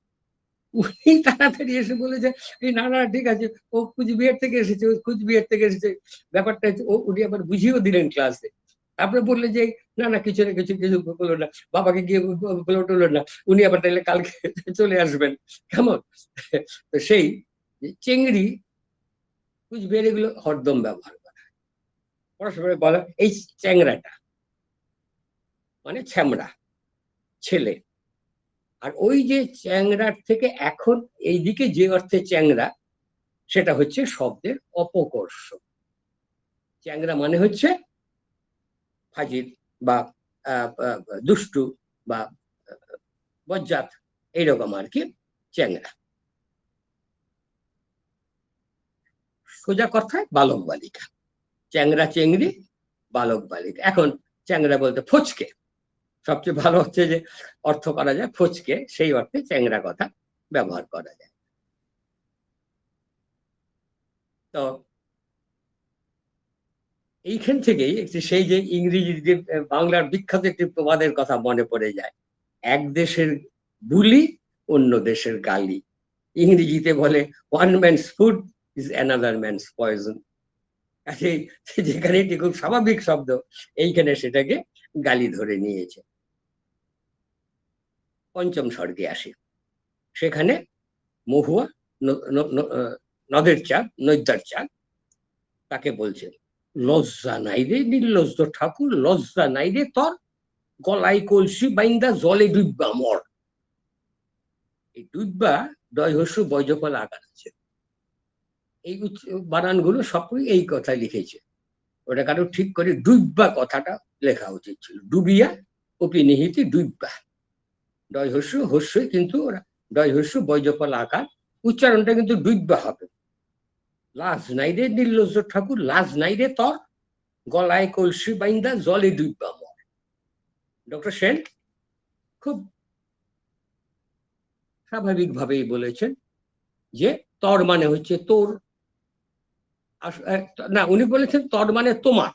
উনি তাড়াতাড়ি এসে বলেছে এই না না ঠিক আছে, ও কুচবিহার থেকে এসেছে, ও কুচবিহার থেকে এসেছে। ব্যাপারটা উনি আবার বুঝিয়েও দিলেন ক্লাসে। তারপরে বললে যে না না কিছু না কিছু কিছু বলো না, বাবাকে গিয়ে বলে টলো না, উনি আবার তাহলে কালকে চলে আসবেন, কেমন? তো সেই চেংড়ি, কুচবিহার এগুলো হরদম ব্যবহার করা, পরস্পর বলা এই চ্যাংরাটা মানে ছ্যামড়া ছেলে। আর ওই যে চ্যাংরার থেকে এখন এইদিকে যে অর্থে চ্যাংরা, সেটা হচ্ছে শব্দের অপকর্ষ। চ্যাংরা মানে হচ্ছে ফাজিল বা দুষ্টু বা বজ্জাত, এইরকম আর কি চ্যাংরা। সোজা কথায় বালক বালিকা, চ্যাংরা চেংড়ি, বালক বালিকা। এখন চ্যাংরা বলতে ফচকে, সবচেয়ে ভালো হচ্ছে যে অর্থ করা যায় ফচকে, সেই অর্থে চ্যাংরা কথা ব্যবহার করা যায়। তো এইখান থেকেই একটি সেই যে ইংরেজি যে বাংলার বিখ্যাত একটি প্রবাদের কথা মনে পড়ে যায়, এক দেশের বুলি অন্য দেশের গালি। ইংরেজিতে বলে one man's food is another man's poison. যেখানে এটি খুব স্বাভাবিক শব্দ, এইখানে সেটাকে গালি ধরে নিয়েছে। পঞ্চম স্বর্গে আসে, সেখানে মহুয়া নদের চাঁদ, নৈদ্যার চাঁদ তাকে বলছে লজ্জা নাই রে নির্লজ্জ ঠাকুর, লজ্জা নাই রে তোর, গলায় কলসি বাইন্দা জলে ডুববা মর। এই ডুববা ডয় হস্য বৈজফল আকার আছে, এই বানানগুলো সবই এই কথা লিখেছে। ওটা কারো ঠিক করে ডুববা কথাটা লেখা উচিত ছিল, ডুবিয়া অপি নিহিতি ডুববা। ডয় হস্য হস্যই, কিন্তু ওরা ডয় হস্য বৈজফল আকার, উচ্চারণটা কিন্তু ডুববা হবে। লাজ নাই রে নির্লজ্জ ঠাকুর, লাজ নাই রে তোর, গলায় কলসি বাইন্দা জলে ডুববা মর। ডক্টর সেন খুব স্বাভাবিকভাবেই বলেছেন যে তর মানে হচ্ছে তোর, না উনি বলেছেন তর মানে তোমার,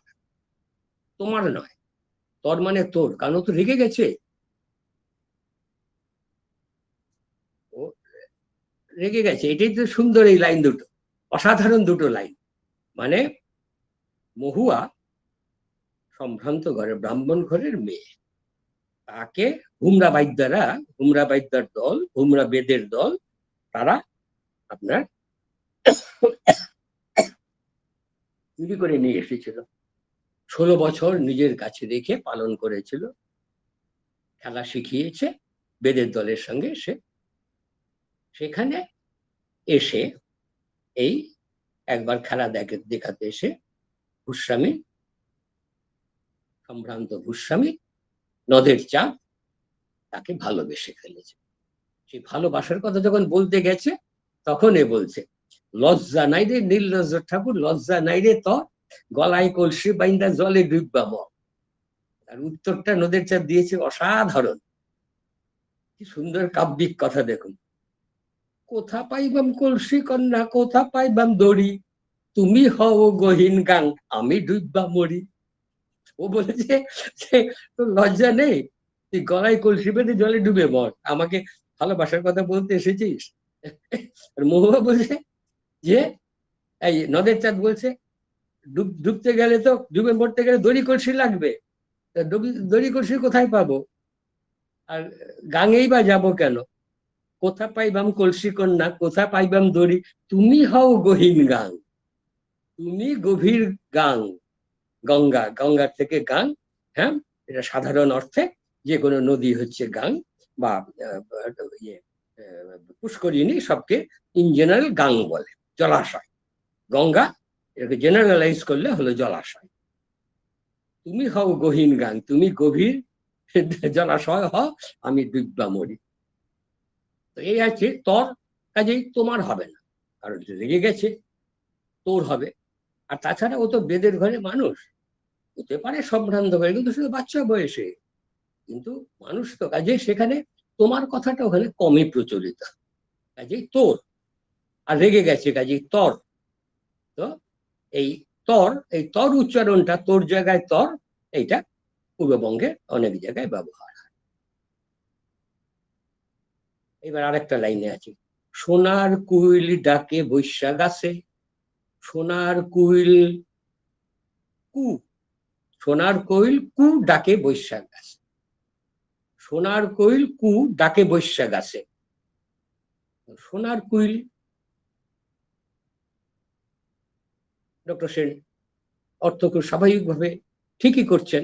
তোমার নয়, তর মানে তোর, কারণ ও তো রেগে গেছে। ও রেগে গেছে, এটাই তো সুন্দর এই লাইন দুটো, অসাধারণ দুটো লাইন। মানে মহুয়া সম্ভ্রান্ত ঘরে, ব্রাহ্মণ ঘরের মেয়ে, তাকে হুমরা বাইদ্যারা, হুমরা বাইদ্যার দল, হুমরা বেদের দল, তারা আপনার চুরি করে নিয়ে এসেছিল। 16 বছর নিজের কাছে রেখে পালন করেছিল, খেলা শিখিয়েছে বেদের দলের সঙ্গে। সেখানে এসে এই একবার খেলা দেখাতে এসে ভূস্বামী, সম্ভ্রান্ত ভূস্বামী নদের চাঁদ তাকে ভালোবেসে ফেলেছে। সেই ভালোবাসার কথা যখন বলতে গেছে তখন এ বলছে, লজ্জা নাই রে নীলরঞ্জ ঠাকুর, লজ্জা নাই রে তোর, গলায় কলসি বাইন্দা জলে ডুববা মর। তার উত্তরটা নদের চাঁদ দিয়েছে অসাধারণ, কি সুন্দর কাব্যিক কথা দেখুন। কোথা পাইবাম কলসি কন্যা, কোথা পাইবাম দড়ি, তুমি হও গহীন গাং, আমি ডুববা মরি। ও বলেছে তোর লজ্জা নেই, তুই গলায় কলসি বেঁধে জলে ডুবে মর, আমাকে ভালোবাসার কথা বলতে এসেছিস? আর মহুয়া বলছে যে, এই নদের চাঁদ বলছে, ডুবতে গেলে তো, ডুবে মরতে গেলে দড়ি কলসি লাগবে, দড়ি কলসি কোথায় পাবো, আর গাঙেই বা যাবো কেন? কোথা পাইবাম কলসি কন্যা, কোথা পাইবাম দড়ি, তুমি হও গহীন গাং, তুমি গভীর গাং। গঙ্গা, গঙ্গার থেকে গাং, হ্যাঁ, এটা সাধারণ অর্থে যে কোনো নদী হচ্ছে গাং, বা পুষ্করিণী, সবকে ইন জেনারেল গাং বলে, জলাশয়। গঙ্গা এটাকে জেনারেলাইজ করলে হলো জলাশয়। তুমি হও গহীন গাং, তুমি গভীর জলাশয় হও, আমি ডুববা মরি। তো এই আছে তোর, কাজেই তোমার হবে না, কারণ লেগে গেছে, তোর হবে। আর তাছাড়া ও তো বেদের ঘরে মানুষ, হতে পারে সম্ভ্রান্ত ঘরে, কিন্তু শুধু বাচ্চা বয়সে, কিন্তু মানুষ তো, কাজেই সেখানে তোমার কথাটা ওখানে কমই প্রচলিত, কাজেই তোর। আর রেগে গেছে, কাজেই তর। তো এই তর উচ্চারণটা, তোর জায়গায় তর, এইটা পূর্ববঙ্গের অনেক জায়গায় ব্যবহার হয়। এবার আরেকটা লাইনে আছে, সোনার কুইল ডাকে বৈশা গাছে, সোনার কুইল কু, সোনার কোইল কু ডাকে বৈশাখ গাছে, সোনার কোইল কু ডাকে বৈশাখ গাছে। সোনার কুইল, ডক্টর সেন অর্থ খুব স্বাভাবিকভাবে ঠিকই করছেন,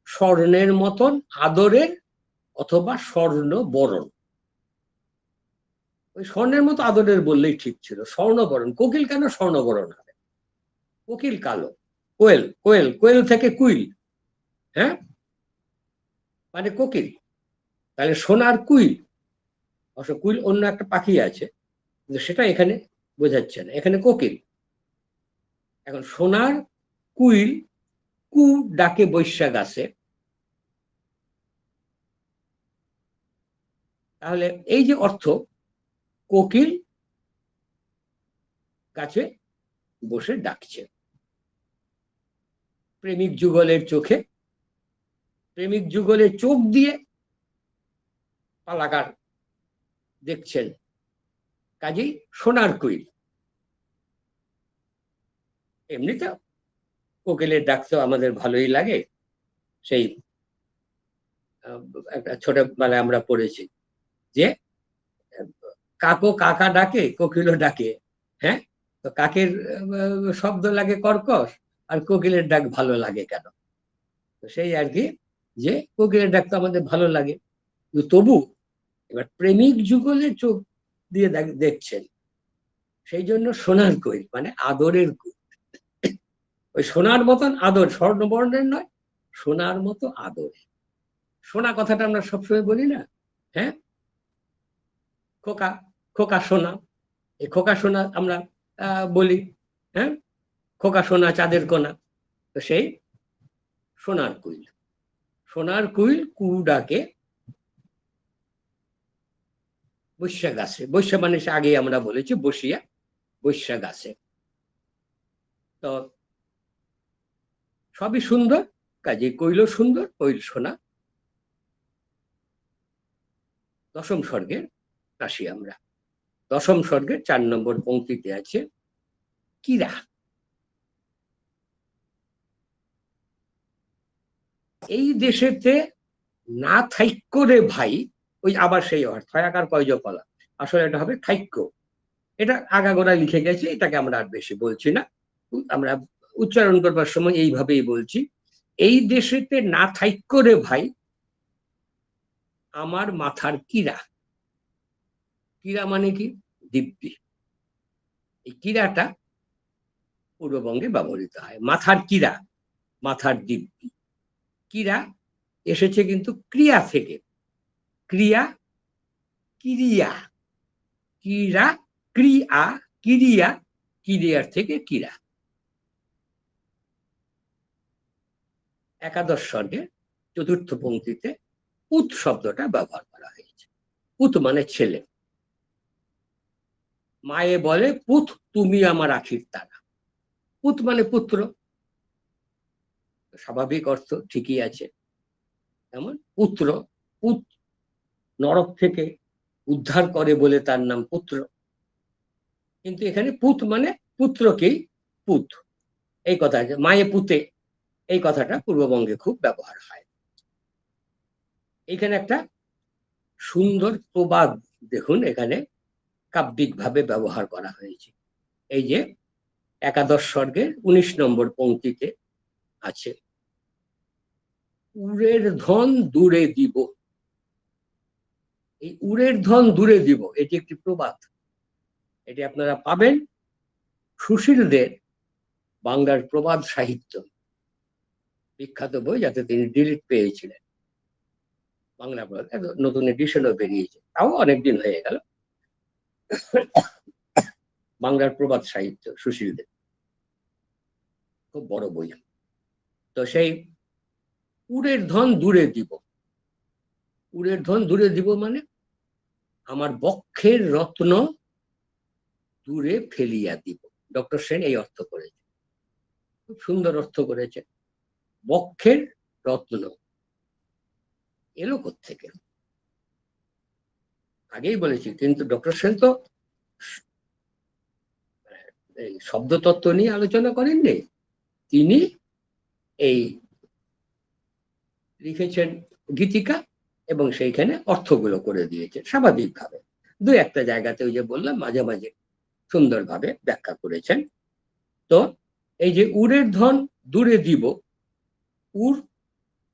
স্বর্ণের মতন আদরের, অথবা স্বর্ণ বরণ। ওই স্বর্ণের মতো আদরের বললেই ঠিক ছিল, স্বর্ণবরণ। কোকিল কেন স্বর্ণবরণ হবে? কোকিল কালো, কোয়েল, কোয়েল, কোয়েল থেকে কুইল, হ্যাঁ, মানে কোকিল, তাহলে সোনার কুইল। অবশ্য কুইল অন্য একটা পাখি আছে, কিন্তু সেটা এখানে বোঝাচ্ছে না, এখানে কোকিল। এখন সোনার কুইল কু ডাকে বৈশাখ গাছে, তাহলে এই যে অর্থ, কোকিল গাছে বসে ডাকছে, প্রেমিক যুগলের চোখে, প্রেমিক যুগলের চোখ দিয়ে পালাগার দেখছেন, কাজেই সোনার কুইল। এমনিতে কোকিলের ডাক তো আমাদের ভালোই লাগে, সেই একটা ছোটবেলায় আমরা পড়েছি যে, কাকও কাকা ডাকে, কোকিলও ডাকে, হ্যাঁ, তো কাকের শব্দ লাগে কর্কশ, আর কোকিলের ডাক ভালো লাগে কেন? তো সেই আর কি, যে কোকিলের ডাক তো আমাদের ভালো লাগে, কিন্তু তবু এবার প্রেমিক যুগলের চোখ দিয়ে দেখছেন, সেই জন্য সোনার কুইল মানে আদরের কুইল। ওই সোনার মতন আদর, স্বর্ণবর্ণের নয়, সোনার মতো আদর। সোনা কথাটা আমরা সবসময় বলি না, হ্যাঁ, খোকা, খোকা সোনা, এই খোকা সোনা আমরা বলি, হ্যাঁ, খোকা সোনা চাঁদের কোনা। তো সেই সোনার কুইল, সোনার কুইল কু ডাকে বৈশা গাছে, বৈশা মানে আগে আমরা বলেছি বসিয়া, বৈশা গাছে। তো সবই সুন্দর, কাজে কইল সুন্দর, কইল সোনা। দশম স্বর্গের আসি আমরা, দশম স্বর্গের 4 নম্বর পংক্তিতে আছে কিরা। এই দেশেতে না থাইক্য রে ভাই, ওই আবার সেই অর্থ, থয়াকার কয়জ কলা, আসলে এটা হবে থাইক্য। এটা আগাগোড়া লিখে গেছে, এটাকে আমরা আর বেশি বলছি না, আমরা উচ্চারণ করবার সময় এইভাবেই বলছি। এই দেশেতে না থাইক্য রে ভাই আমার মাথার কিরা। কিরা মানে কি? দিব্যি। এই কিরাটা পূর্ববঙ্গে ব্যবহৃত হয়। মাথার কিরা, মাথার দিব্যি। কিরা এসেছে কিন্তু ক্রিয়া থেকে। ক্রিয়া, কিরিয়া, কিরা, ক্রিয়া, কিরিয়া, কিরিয়ার থেকে কিরা। একাদশ স্বর্গে চতুর্থ পংক্তিতে পুত শব্দটা ব্যবহার করা হয়েছে। পুত মানে ছেলে। মায়ে বলে পুত তুমি আমার আখির তারা। পুত মানে পুত্র, স্বাভাবিক অর্থ ঠিকই আছে। এমন পুত্র, পুত নরক থেকে উদ্ধার করে বলে তার নাম পুত্র। কিন্তু এখানে পুত মানে পুত্রকেই পুত, এই কথা, মায়ে পুতে, এই কথাটা পূর্ববঙ্গে খুব ব্যবহার হয়। এখানে একটা সুন্দর প্রবাদ দেখুন, এখানে কাব্যিক ভাবে ব্যবহার করা হয়েছে। এই যে একাদশ স্বর্গের 19 নম্বর পংক্তিতে আছে, উরের ধন দূরে দিব। এই উরের ধন দূরে দিব, এটি একটি প্রবাদ। এটি আপনারা পাবেন সুশীলদের বাংলার প্রবাদ সাহিত্য, বিখ্যাত বই, যাতে তিনি ডিলিট পেয়েছিলেন। বাংলা প্রবাদ নতুন এডিশনও বেরিয়েছে, তাও অনেকদিন হয়ে গেল। বাংলার প্রবাদ সাহিত্য সুশীলদের, খুব বড় বই। তো সেই উরের ধন দূরে দিব, উরের ধন দূরে দিব মানে আমার বক্ষের রত্ন দূরে ফেলিয়া দিব। ডক্টর সেন এই অর্থ করেছে, খুব সুন্দর অর্থ করেছে। বক্ষের রত্ন এলো কোত্থেকে? আগেই বলেছি, কিন্তু ডক্টর সেন তো এই শব্দতত্ত্ব নিয়ে আলোচনা করেননি। তিনি এই লিখেছেন গীতিকা এবং সেইখানে অর্থগুলো করে দিয়েছেন স্বাভাবিকভাবে। দু একটা জায়গাতে ওই যে বললাম মাঝে মাঝে সুন্দরভাবে ব্যাখ্যা করেছেন। তো এই যে উরের ধন দূরে দিব, উর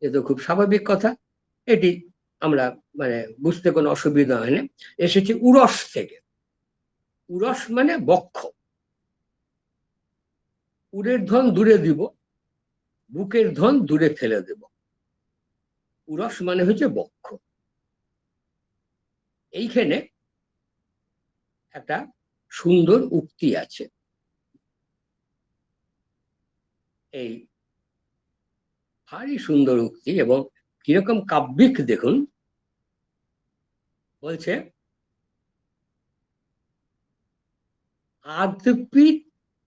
এ তো খুব স্বাভাবিক কথা, এটি আমরা মানে বুঝতে কোনো অসুবিধা হয় না। এসেছে উরস থেকে। উরস মানে বক্ষ। উরের ধন দূরে দিব, বুকের ধন দূরে ফেলে দেব। উরস মানে হচ্ছে বক্ষ। এইখানে একটা সুন্দর উক্তি আছে। এই ভারী সুন্দর উক্তি এবং কিরকম কাব্যিক দেখুন। বলছে, আধপিঠ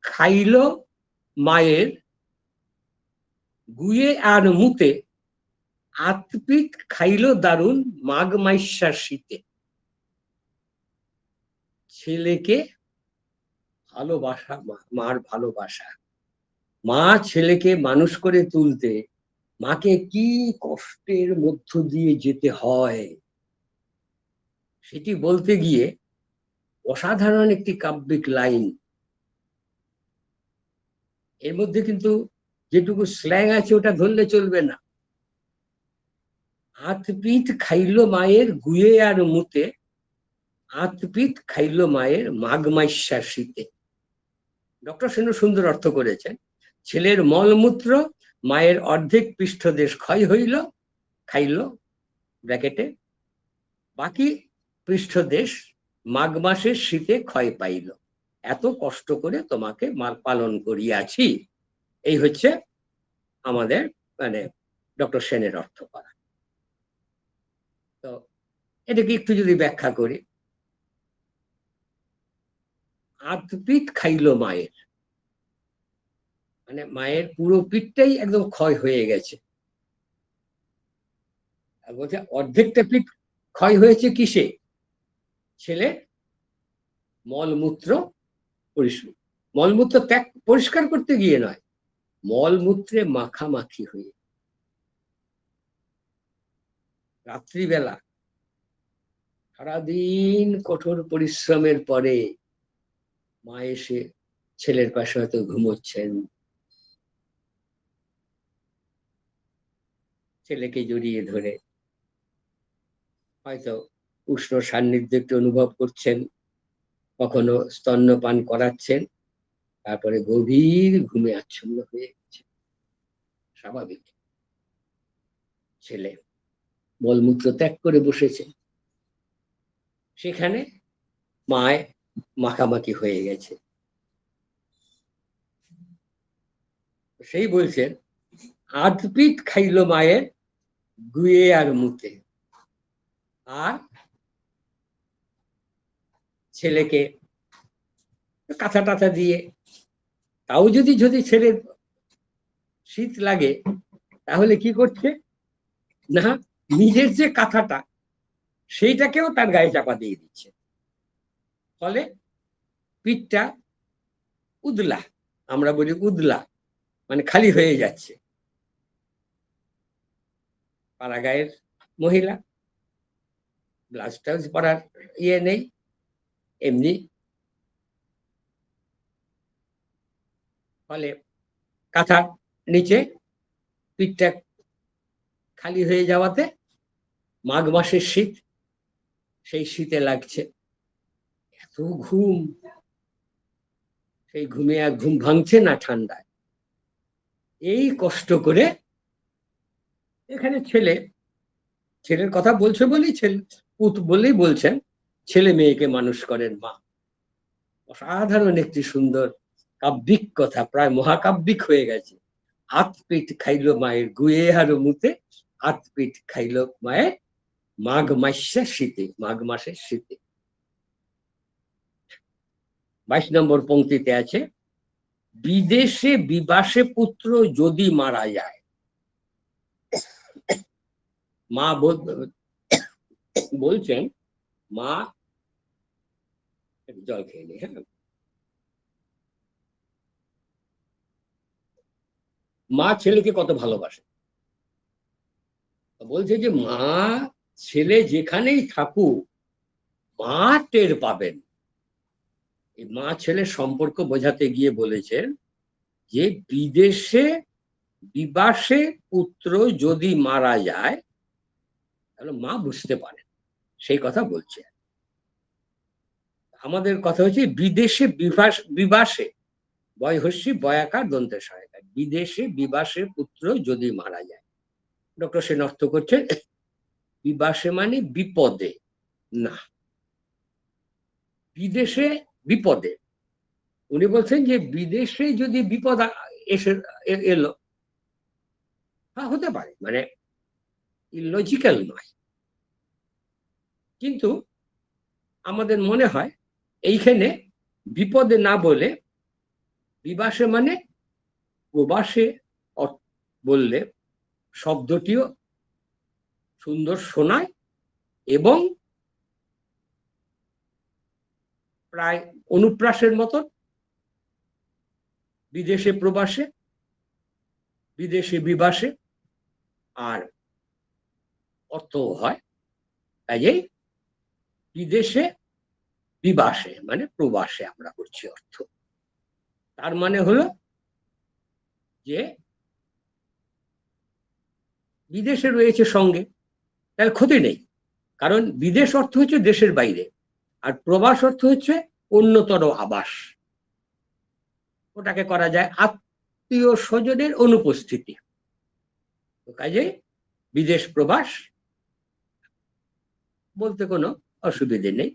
খাইল মায়ের গুয়ে আর মুতে, আধপিঠ খাইল দারুণ মাঘ মাইশার শীতে। ছেলেকে ভালোবাসা, মার ভালোবাসা, মা ছেলেকে মানুষ করে তুলতে মাকে কি কষ্টের মধ্য দিয়ে যেতে হয়, সেটি বলতে গিয়ে অসাধারণ একটি কাব্যিক লাইন। এর মধ্যে কিন্তু যেটুকু স্ল্যাং আছে ওটা ধরলে চলবে না। আতপিঠ খাইল মায়ের গুয়ে আর মুতে, আতপিঠ খাইল মায়ের মাঘ মাইশার শীতে। ডক্টর সেন সুন্দর অর্থ করেছেন। ছেলের মলমূত্র মায়ের অর্ধেক পৃষ্ঠদেশ ক্ষয় হইল, খাইল ব্র্যাকেটে, বাকি পৃষ্ঠদেশ মাঘ মাসের শীতে ক্ষয় পাইল। এত কষ্ট করে তোমাকে পালন করিয়াছি। এই হচ্ছে আমাদের মানে ডক্টর সেনের অর্থ করা। তো এটাকে একটু যদি ব্যাখ্যা করি, আধপিঠ খাইল মায়ের মানে মায়ের পুরো পিঠটাই একদম ক্ষয় হয়ে গেছে। বলছে অর্ধেকটা পিঠ ক্ষয় হয়েছে কিসে? ছেলে মলমূত্র মলমূত্র ত্যাগ পরিষ্কার করতে গিয়ে নয়, মলমূত্রে মাখামাখি হয়ে। রাত্রিবেলা সারাদিন কঠোর পরিশ্রমের পরে মা এসে ছেলের পাশে হয়তো ঘুমোচ্ছেন, ছেলেকে জড়িয়ে ধরে হয়তো উষ্ণ সান্নিধ্য একটু অনুভব করছেন, কখনো স্তন্যপান করাচ্ছেন, তারপরে গভীর ঘুমে আচ্ছন্ন হয়ে গেছে। স্বাভাবিক। ছেলে মলমূত্র ত্যাগ করে বসেছে, সেখানে মায় মাখামাখি হয়ে গেছে। সেই বলছেন, আধপিঠ খাইল মায়ের গুয়ে আর মুতে। আর ছেলেকে কাঁথা টাথা দিয়ে, তাও যদি যদি ছেলের শীত লাগে, তাহলে কি করছে না, নিজের যে কাঁথাটা সেইটাকেও তার গায়ে চাপা দিয়ে দিচ্ছে। ফলে পিঠটা উদলা, আমরা বলি উদলা, মানে খালি হয়ে যাচ্ছে। পাড়াগাঁয়ের মহিলা, ব্লাউজ টাউজ পরার ইয়ে নেই, এমনি। ফলে কাঁথার নিচে পিঠটা খালি হয়ে যাওয়াতে মাঘ মাসের শীত, সেই শীতে লাগছে। এত ঘুম, সেই ঘুমে আর ঘুম ভাঙছে না ঠান্ডায়। এই কষ্ট করে এখানে ছেলের কথা বলছে বলেই, পুত বলেই বলছেন, ছেলে মেয়েকে মানুষ করেন মা। অসাধারণ একটি সুন্দর কাব্যিক কথা, প্রায় মহাকাব্যিক হয়ে গেছে। আতপিঠ খাইল মায়ের গুয়ে আর মুতে, আতপিঠ খাইল মায়ের মাঘ মাসের শীতে, মাঘ মাসের শীতে। 22 নম্বর পংক্তিতে আছে, বিদেশে বিবাসে পুত্র যদি মারা যায়। মা বলছেন, মা জল খেয়ে নে, হ্যাঁ, মা ছেলেকে কত ভালোবাসে। বলছে যে মা ছেলে যেখানেই থাকুক, মা টের পাবেন। এই মা ছেলে সম্পর্ক বোঝাতে গিয়ে বলেছেন যে বিদেশে বিবাসে পুত্র যদি মারা যায়, তাহলে মা বুঝতে পারেন, সেই কথা বলছে। আমাদের কথা হচ্ছে বিদেশে বিবাসে, বয়হস্যি বয়াকার দন্তে সহায়িকা, বিদেশে বিবাসে পুত্র যদি মারা যায়। ডক্টর সেন অর্থ করছেন, বিবাসে মানে বিপদে না, বিদেশে বিপদে। উনি বলছেন যে বিদেশে যদি বিপদ এসে এলো, হ্যাঁ হতে পারে, মানে ইলজিক্যাল নয়, কিন্তু আমাদের মনে হয় এইখানে বিপদে না বলে বিবাসে মানে প্রবাসে বললে শব্দটিও সুন্দর শোনায় এবং প্রায় অনুপ্রাসের মতন। বিদেশে প্রবাসে, বিদেশে বিবাসে, আর অর্থ হয় কাজেই বিদেশে বিবাসে মানে প্রবাসে আমরা করছি অর্থ। তার মানে হলো যে বিদেশে রয়েছে সঙ্গে, তার ক্ষতি নেই, কারণ বিদেশ অর্থ হচ্ছে দেশের বাইরে, আর প্রবাস অর্থ হচ্ছে অন্যতর আবাস। ওটাকে করা যায় আত্মীয় স্বজনের অনুপস্থিতি। কাজেই বিদেশ প্রবাস বলতে কোনো অসুবিধে নেই।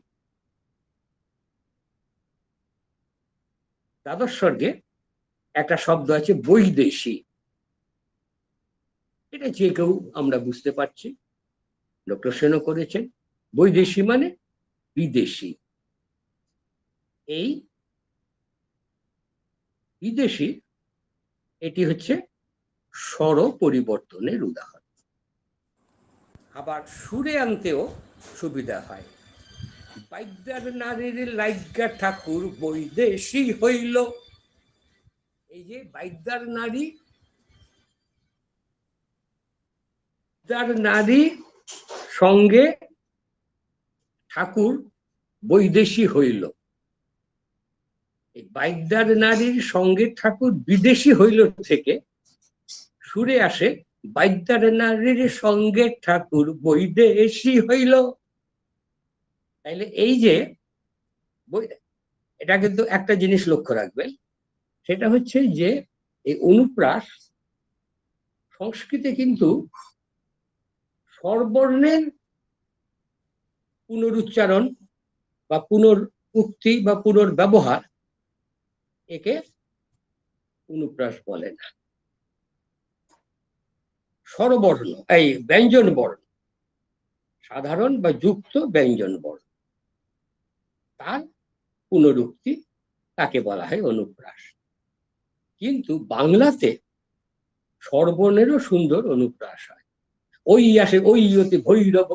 দ্বাদশ স্বর্গে একটা শব্দ আছে বৈদেশী, এটা যে কেউ আমরা বুঝতে পারছি, ডক্টর সেনও করেছেন। বৈদেশী মানে বিদেশি। এই বিদেশি এটি হচ্ছে স্বর পরিবর্তনের উদাহরণ। আবার সুরে আনতেও সুবিধা হয়। বাইদ্যার নারীর লাইগা ঠাকুর বৈদেশী হইল। এই যে বাইদ্যার নারী, তার নারী সঙ্গে ঠাকুর বৈদেশী হইল। এই বাইদ্যার নারীর সঙ্গে ঠাকুর বিদেশি হইল থেকে সুরে আসে বাইদ্যার নারীর সঙ্গে ঠাকুর বৈদেশি হইল। তাইলে এই যে এটা কিন্তু একটা জিনিস লক্ষ্য রাখবেন, সেটা হচ্ছে যে এই অনুপ্রাস সংস্কৃতে কিন্তু স্বরবর্ণের পুনরুচ্চারণ বা পুনরুক্তি বা পুনর্ব্যবহার, একে অনুপ্রাস বলে না। স্বরবর্ণ এই ব্যঞ্জন বর্ণ, সাধারণ বা যুক্ত ব্যঞ্জন বর্ণ, তার পুনরুক্তি, তাকে বলা হয় অনুপ্রাস। কিন্তু বাংলাতে স্বরবর্ণেরও সুন্দর অনুপ্রাস হয়। ওই আসে ওই অতি ভৈরব,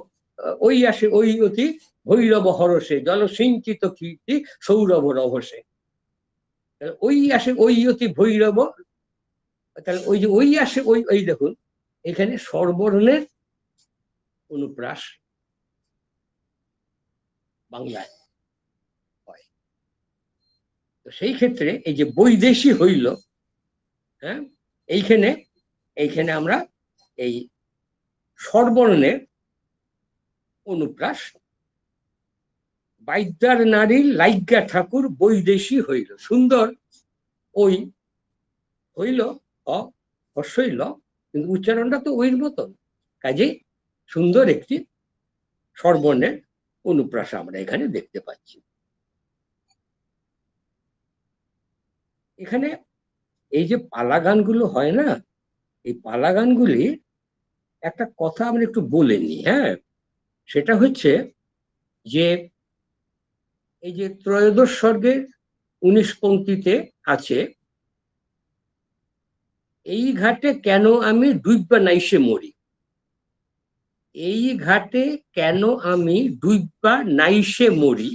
ওই আসে ওই অতি ভৈরব হরসে জলসিঞ্চিত কীর্তি সৌরভ রহসে। ওই আসে ওই অতি ভৈরব, তাহলে ওই যে ওই আসে ওই, ওই দেখুন এখানে স্বরবর্ণের অনুপ্রাস বাংলায় হয়। তো সেই ক্ষেত্রে এই যে বৈদেশি হইল, হ্যাঁ, এইখানে এইখানে আমরা এই স্বরবর্ণের অনুপ্রাস বাইদ্যার নারীর লাইজ্ঞা ঠাকুর বৈদেশি হইল। সুন্দর ওই হইল হইল, কিন্তু উচ্চারণটা তো ওইর মতন, কাজে সুন্দর একটি স্বরবর্ণের অনুপ্রাস আমরা এখানে দেখতে পাচ্ছি। এখানে এই যে পালা গানগুলো হয় না, এই পালা গানগুলি একটা কথা আমরা একটু বলে নিই। হ্যাঁ, সেটা হচ্ছে যে এই যে ত্রয়োদশ স্বর্গের 19 পংক্তিতে আছে, এই ঘাটে কেন আমি ডুইব্বা নাইসে মরি। এই ঘাটে কেন আমি ডুইব্বা নাইসে মরি।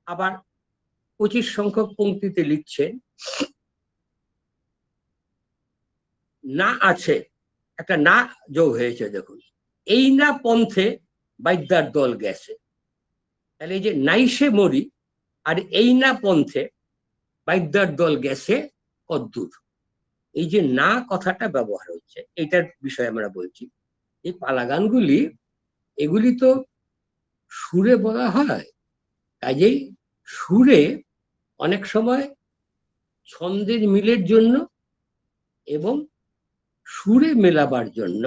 আবার 25 সংখ্যক পংক্তিতে লিখছেন, না আছে, একটা না যোগ হয়েছে দেখুন, এই না পন্থে বাইদ্যার দল গেছে। তাহলে এই যে নাইসে মরি আর এই না পন্থে বাইদ্যার দল গেছে কদ্দূর, এই যে না কথাটা ব্যবহার হচ্ছে, এটার বিষয়ে আমরা বলছি। এই পালাগানগুলি এগুলি তো সুরে বলা হয়, কাজেই সুরে অনেক সময় ছন্দের মিলের জন্য এবং সুরে মেলাবার জন্য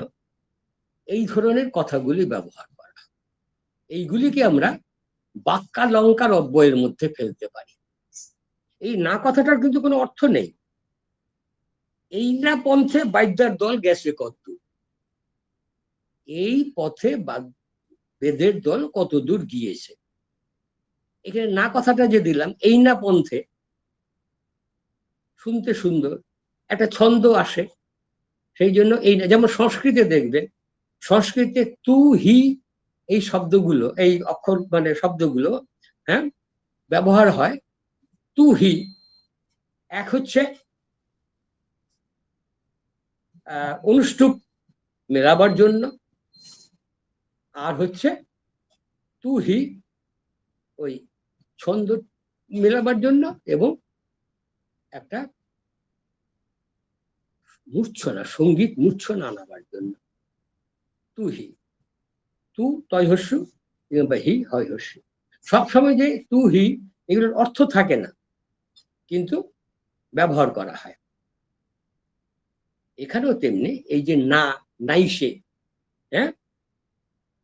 এই ধরনের কথাগুলি ব্যবহার করা, এইগুলিকে আমরা বাক্যালঙ্কার অব্যয়ের মধ্যে ফেলতে পারি। এই না কথাটার কিন্তু কোনো অর্থ নেই। এই না পন্থে বাইদ্যার দল গেছে কতদূর, এই পথে বেদের দল কত দূর গিয়েছে। এখানে না কথাটা যে দিলাম, এই না পন্থে, শুনতে সুন্দর, একটা ছন্দ আসে, সেই জন্য এই না। যেমন সংস্কৃতে দেখবেন, সংস্কৃতে তু হি এই শব্দগুলো, এই অক্ষর মানে শব্দগুলো, হ্যাঁ, ব্যবহার হয়। তু হি এক হচ্ছে অনুষ্টুপ মেলাবার জন্য, আর হচ্ছে তু হি ওই ছন্দ মেলাবার জন্য এবং একটা মূর্ছনা, সঙ্গীত মূর্ছনা আনাবার জন্য। তু হি, তু তয় হস্যু বা হি হয় হস্যু। সবসময় যে তু হি এগুলোর অর্থ থাকে না, কিন্তু ব্যবহার করা হয়। এখানেও তেমনি এই যে না, নাইসে, হ্যাঁ,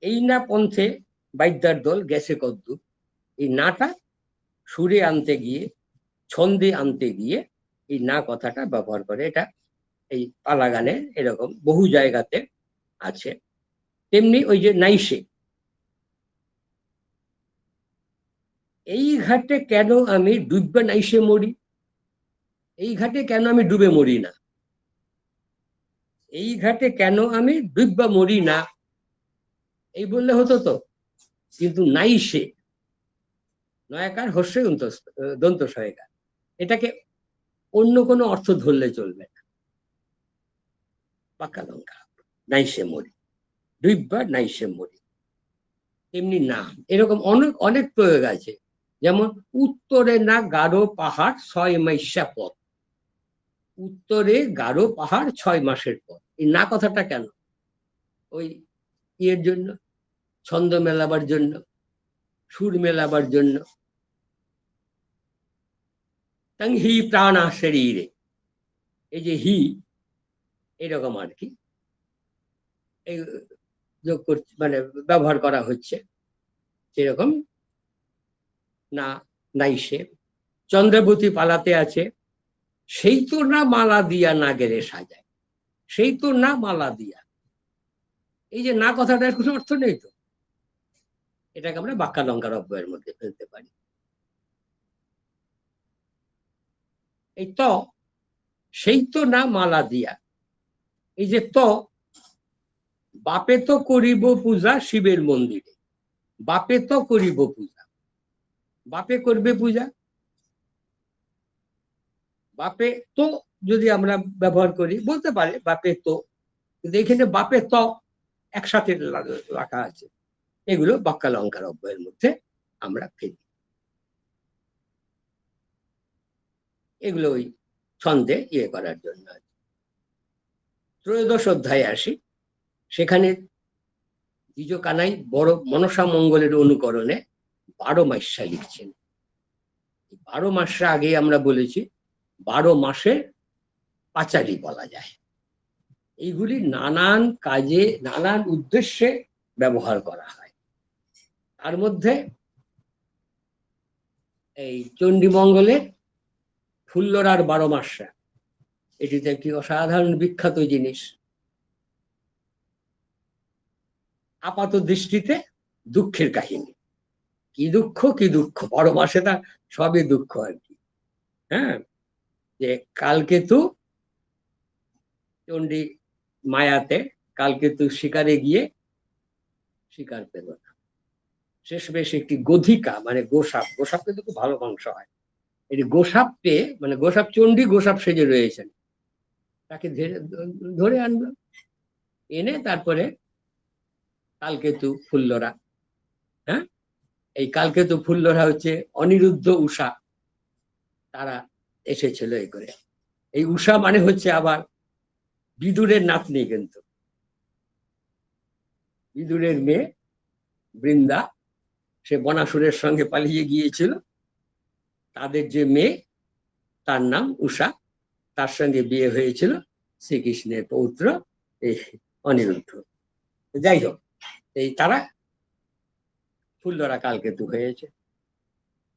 এই না পন্থে বাইদ্যার দল গেছে কদ্দূর, এই নাটা সুরে আনতে গিয়ে, ছন্দে আনতে গিয়ে এই না কথাটা ব্যবহার করে। এটা এই পালা গানে এরকম বহু জায়গাতে আছে। তেমনি ওই যে নাইসে, এই ঘাটে কেন আমি ডুববে নাইসে মরি, এই ঘাটে কেন আমি ডুবে মরি না, এই ঘাটে কেন আমি ডুববা মরি না, এই বললে হতো তো, কিন্তু নাইসে, নয়াকার হস্যে দন্ত সহায়কার, এটাকে অন্য কোনো অর্থ ধরলে চলবে না। বাক্যালঙ্কার, নাইসে মরি, ডুববা নাইসে মরি, এমনি না, এরকম অনেক অনেক প্রয়োগ আছে। যেমন উত্তরে না গারো পাহাড় 6 মাসা পথ, উত্তরে গারো পাহাড় 6 মাসের পথ। এই না কথাটা কেন? ওই ইয়ের জন্য, ছন্দ মেলাবার জন্য, সুর মেলাবার জন্য। হি প্রাণা শরীরে, এই যে হি, এরকম আর কি, এই যোগ করছে, মানে ব্যবহার করা হচ্ছে সেরকম। না, নাই সে চন্দ্রবতী পালাতে আছে, সেই তো না মালা দিয়া না গেলে সাজায়, সেই তো না মালা দিয়া। এই যে না কথাটার কোনো অর্থ নেই তো, এটাকে আমরা বাক্যালঙ্কার অব্যয়ের মধ্যে ফেলতে পারি। এই ত, সেই তো না মালা দিয়া, এই যে ত, বাপে তো করিব পূজা শিবের মন্দিরে, বাপে তো করিব পূজা, বাপে করবে পূজা, বাপে তো যদি আমরা ব্যবহার করি বলতে পারে বাপে তো, কিন্তু এখানে বাপে ত একসাথে রাখা আছে। এগুলো বাক্যালঙ্কার অব্যয়ের মধ্যে আমরা ফেলি। এগুলো ওই ছন্দে ইয়ে করার জন্য। ত্রয়োদশ অধ্যায়ে আসি, সেখানে দ্বিজ কানাই বড় মনসা মঙ্গলের অনুকরণে 12 মাসা লিখছেন। 12 মাসা আগে আমরা বলেছি 12 মাসের পাঁচালী বলা যায়। এইগুলি নানান কাজে নানান উদ্দেশ্যে ব্যবহার করা হয়। তার মধ্যে এই চণ্ডীমঙ্গলের ফুল্লরার 12 মাসা, এটিতে একটি অসাধারণ বিখ্যাত জিনিস। আপাত দৃষ্টিতে দুঃখের কাহিনী, কি দুঃখ কি দুঃখ, 12 মাসে সবই দুঃখ আর কি। হ্যাঁ, যে কালকেতু চণ্ডী মায়াতে কালকেতু শিকারে গিয়ে শিকার পেল না, শেষমেশ একটি গধিকা মানে গোসাপ, গোসাপ কিন্তু খুব ভালো মাংস হয়, এটি গোসাপ পেয়ে, মানে গোসাপ চণ্ডী গোসাপ সেজে রয়েছেন, তাকে ধরে আনলো, এনে তারপরে কালকেতু ফুল্লরা, হ্যাঁ, এই কালকেতু ফুল্লরা হচ্ছে অনিরুদ্ধ উষা, তারা এসেছিল এই করে। এই উষা মানে হচ্ছে আবার বিদুরের নাতনি, কিন্তু বিদুরের মেয়ে বৃন্দা, সে বনাসুরের সঙ্গে পালিয়ে গিয়েছিল, তাদের যে মেয়ে তার নাম উষা, তার সঙ্গে বিয়ে হয়েছিল শ্রীকৃষ্ণের পৌত্র এই অনিরুদ্ধ। যাই হোক, এই তারা ফুল্লরা কালকেতু হয়েছে।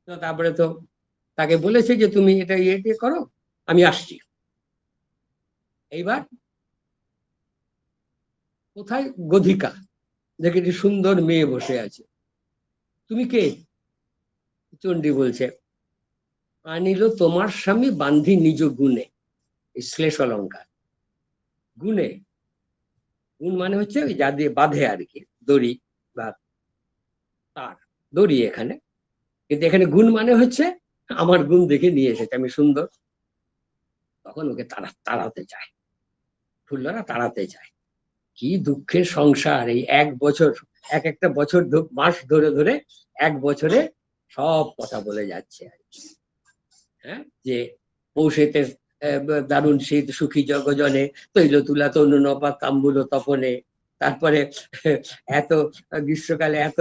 তো তারপরে তো তাকে বলেছে যে তুমি এটা ইয়ে করো, আমি আসছি। এইবার কোথায় গধিকা, দেখে একটি সুন্দর মেয়ে বসে আছে, তুমি কে? চণ্ডী বলছে, আনিল তোমার স্বামী বান্ধি নিজ গুণে, শ্লেষ অলঙ্কার। গুণে, গুণ মানে হচ্ছে ওই যা দিয়ে বাঁধে আর কি, দড়ি বা তার, দড়ি এখানে, কিন্তু এখানে গুণ মানে হচ্ছে আমার গুণ দেখে নিয়ে এসেছে, আমি সুন্দর। তখন ওকে তাড়াতে চায়, ফুল্লরা তাড়াতে চায়। কি দুঃখের সংসার, এই 1 বছর, এক একটা বছর মাস ধরে ধরে 1 বছরে সব কথা বলে যাচ্ছে আর কি। হ্যাঁ, যে পৌষেতে দারুণ শীত সুখী জগজনে, তৈল তুলা তনু নপা তাম্বুল তপনে, তারপরে এত গ্রীষ্মকালে এত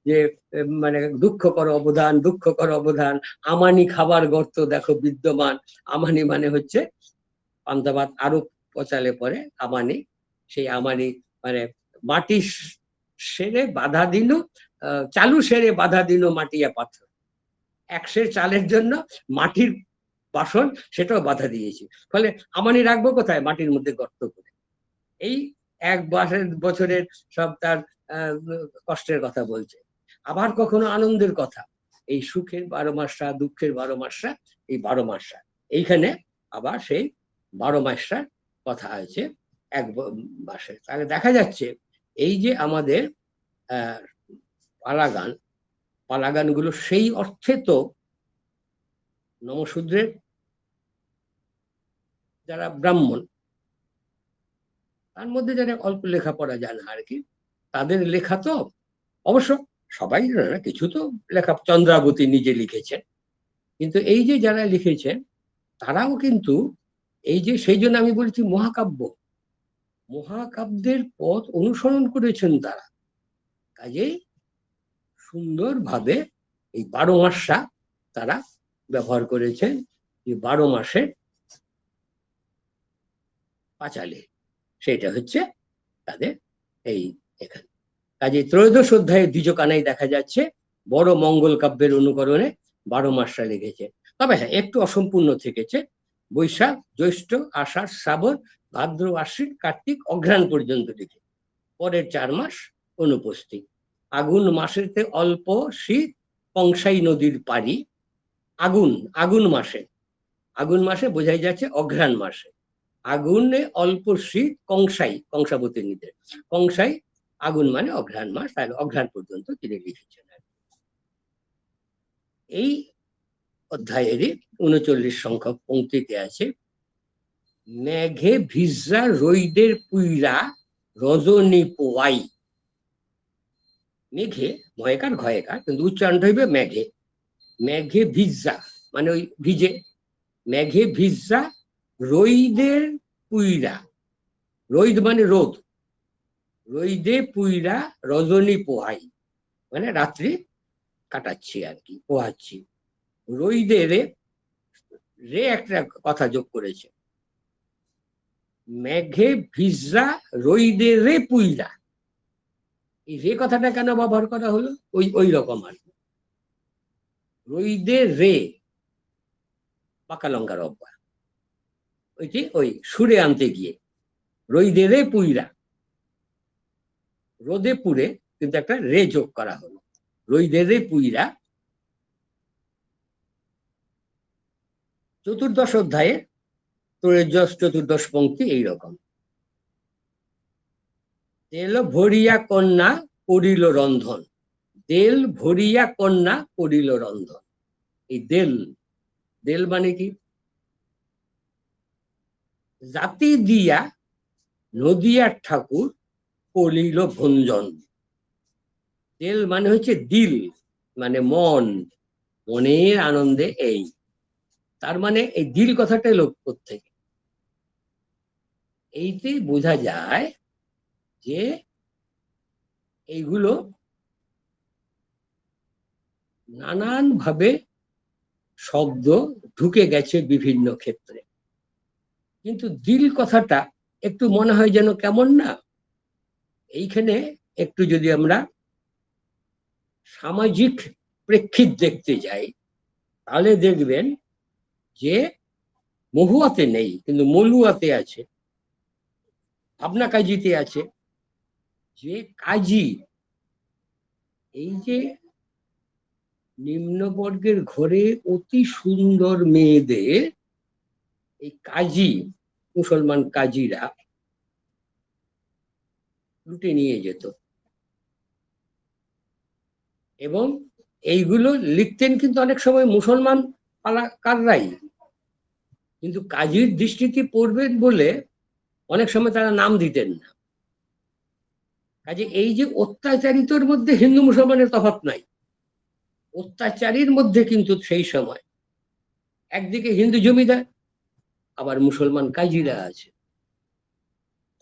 যে মানে দুঃখ কর অবদান, দুঃখ কর অবদান, আমানি খাবার গর্ত দেখো বিদ্যমান। আমানি মানে হচ্ছে পান্তাভাত আরো পচালে পরে আমানি, সেই আমানি মানে মাটি সেরে বাধা দিল, চালু সেরে বাধা দিল মাটিয়া পাথর, 1 সের চালের জন্য মাটির বাসন সেটাও বাধা দিয়েছি, ফলে আমানি রাখবো কোথায়? মাটির মধ্যে গর্ত করে। এই 1 বছরের সব তার কষ্টের কথা বলছে। আবার কখনো আনন্দের কথা, এই সুখের 12 মাসা, দুঃখের 12 মাসা, এই 12 মাসা, এইখানে আবার সেই 12 মাসার কথা আছে 1 মাসে। তাহলে দেখা যাচ্ছে এই যে আমাদের পালাগান, পালাগানগুলো সেই অর্থে তো নমশূদ্রের যারা ব্রাহ্মণ, তার মধ্যে যারা অল্প লেখাপড়া জানে আর কি, তাদের লেখা তো অবশ্য সবাই না, কিছু তো লেখা চন্দ্রাবতী নিজে লিখেছেন, কিন্তু এই যে যারা লিখেছেন তারাও কিন্তু এই যে, সেই জন্য আমি বলছি মহাকাব্য, মহাকাব্যের পথ অনুসরণ করেছেন তারা। কাজেই সুন্দরভাবে এই 12 মাসটা তারা ব্যবহার করেছেন, যে 12 মাসে পাঁচালী, সেটা হচ্ছে তাদের এই এখানে। কাজে ত্রয়োদশ অধ্যায়ে দ্বিজকানাই দেখা যাচ্ছে বড় মঙ্গল কাব্যের অনুকরণে 12 মাসটা লিখেছে। তবে হ্যাঁ, একটু অসম্পূর্ণ থেকেছে, বৈশাখ জ্যৈষ্ঠ আষাঢ় শ্রাবণ ভাদ্র আশ্বিন কার্তিক অঘ্রাণ পর্যন্ত লিখে, পরের 4 মাস অনুপস্থিত। আগুন মাসেতে অল্প শীত, কংসাই নদীর পারি। আগুন, আগুন মাসে, আগুন মাসে বোঝাই যাচ্ছে অঘ্রাণ মাসে, আগুনে অল্প শীত, কংসাই, কংসাবতী নিতে কংসাই, আগুন মানে অঘ্রাণ মাস, তাহলে অঘ্রাণ পর্যন্ত তিনি লিখেছেন। এই অধ্যায়েরই 39 সংখ্যক পংক্তিতে আছে, মেঘে ভিজা রৈদের পুইরা রজনী পোয়াই। মেঘে, ময়কার ঘয়কার, কিন্তু উচ্চারণটা হইবে মেঘে। মেঘে ভিজা মানে ওই ভিজে, মেঘে ভিজা রৈদের পুইরা, রৈদ মানে রোদ, রৈদে পুইরা রজনী পোহাই মানে রাত্রি কাটাচ্ছি আর কি, পোহাচ্ছি। রৈদে রে, রে একটা কথা যোগ করেছে, মেঘে ভিজা রৈদে রে পুইরা, এই রে কথাটা কেন ব্যবহার করা হলো, ওই ওই রকম আর কি। রৈদে রে পাকা লঙ্কার অব্বা, ওইটি ওই সুরে আনতে গিয়ে রৈদে রে পুইরা, রোদে পুরে কিন্তু একটা রে যোগ করা হলো, রৈদে রে পুইরা। চতুর্দশ অধ্যায়ে ত্রয়োদশ চতুর্দশ পংক্তি এইরকম, তেল ভরিয়া কন্যা করিল রন্ধন, তেল ভরিয়া কন্যা করিল রন্ধন। এই দেল, দেল মানে কি, জাতি দিয়া নদিয়ার ঠাকুর করিল ভঞ্জন। তেল মানে হচ্ছে দিল, মানে মন, মনের আনন্দে এই, তার মানে এই দিল কথাটা লোক থেকে, এইতে বোঝা যায় যে এইগুলো নানান ভাবে শব্দ ঢুকে গেছে বিভিন্ন ক্ষেত্রে, কিন্তু দিল কথাটা একটু মনে হয় যেন কেমন না। এইখানে একটু যদি আমরা সামাজিক প্রেক্ষিত দেখতে যাই, তাহলে দেখবেন যে মহুয়াতে নেই কিন্তু মলুয়াতে আছে, ভাবনা কাজীতে আছে। যে কাজী, এই যে নিম্নবর্গের ঘরে অতি সুন্দর মেয়েদের, এই কাজী, মুসলমান কাজীরা লুটে নিয়ে যেত, এবং এইগুলো লিখতেন কিন্তু অনেক সময় মুসলমান পালাকাররাই, কিন্তু কাজীর দৃষ্টিতে পড়বেন বলে অনেক সময় তারা নাম দিতেন না। কাজে এই যে অত্যাচারিতর মধ্যে হিন্দু মুসলমানের তফাৎ নাই, অত্যাচারীর মধ্যে কিন্তু সেই সময় একদিকে হিন্দু জমিদার, আবার মুসলমান কাজীরা আছে।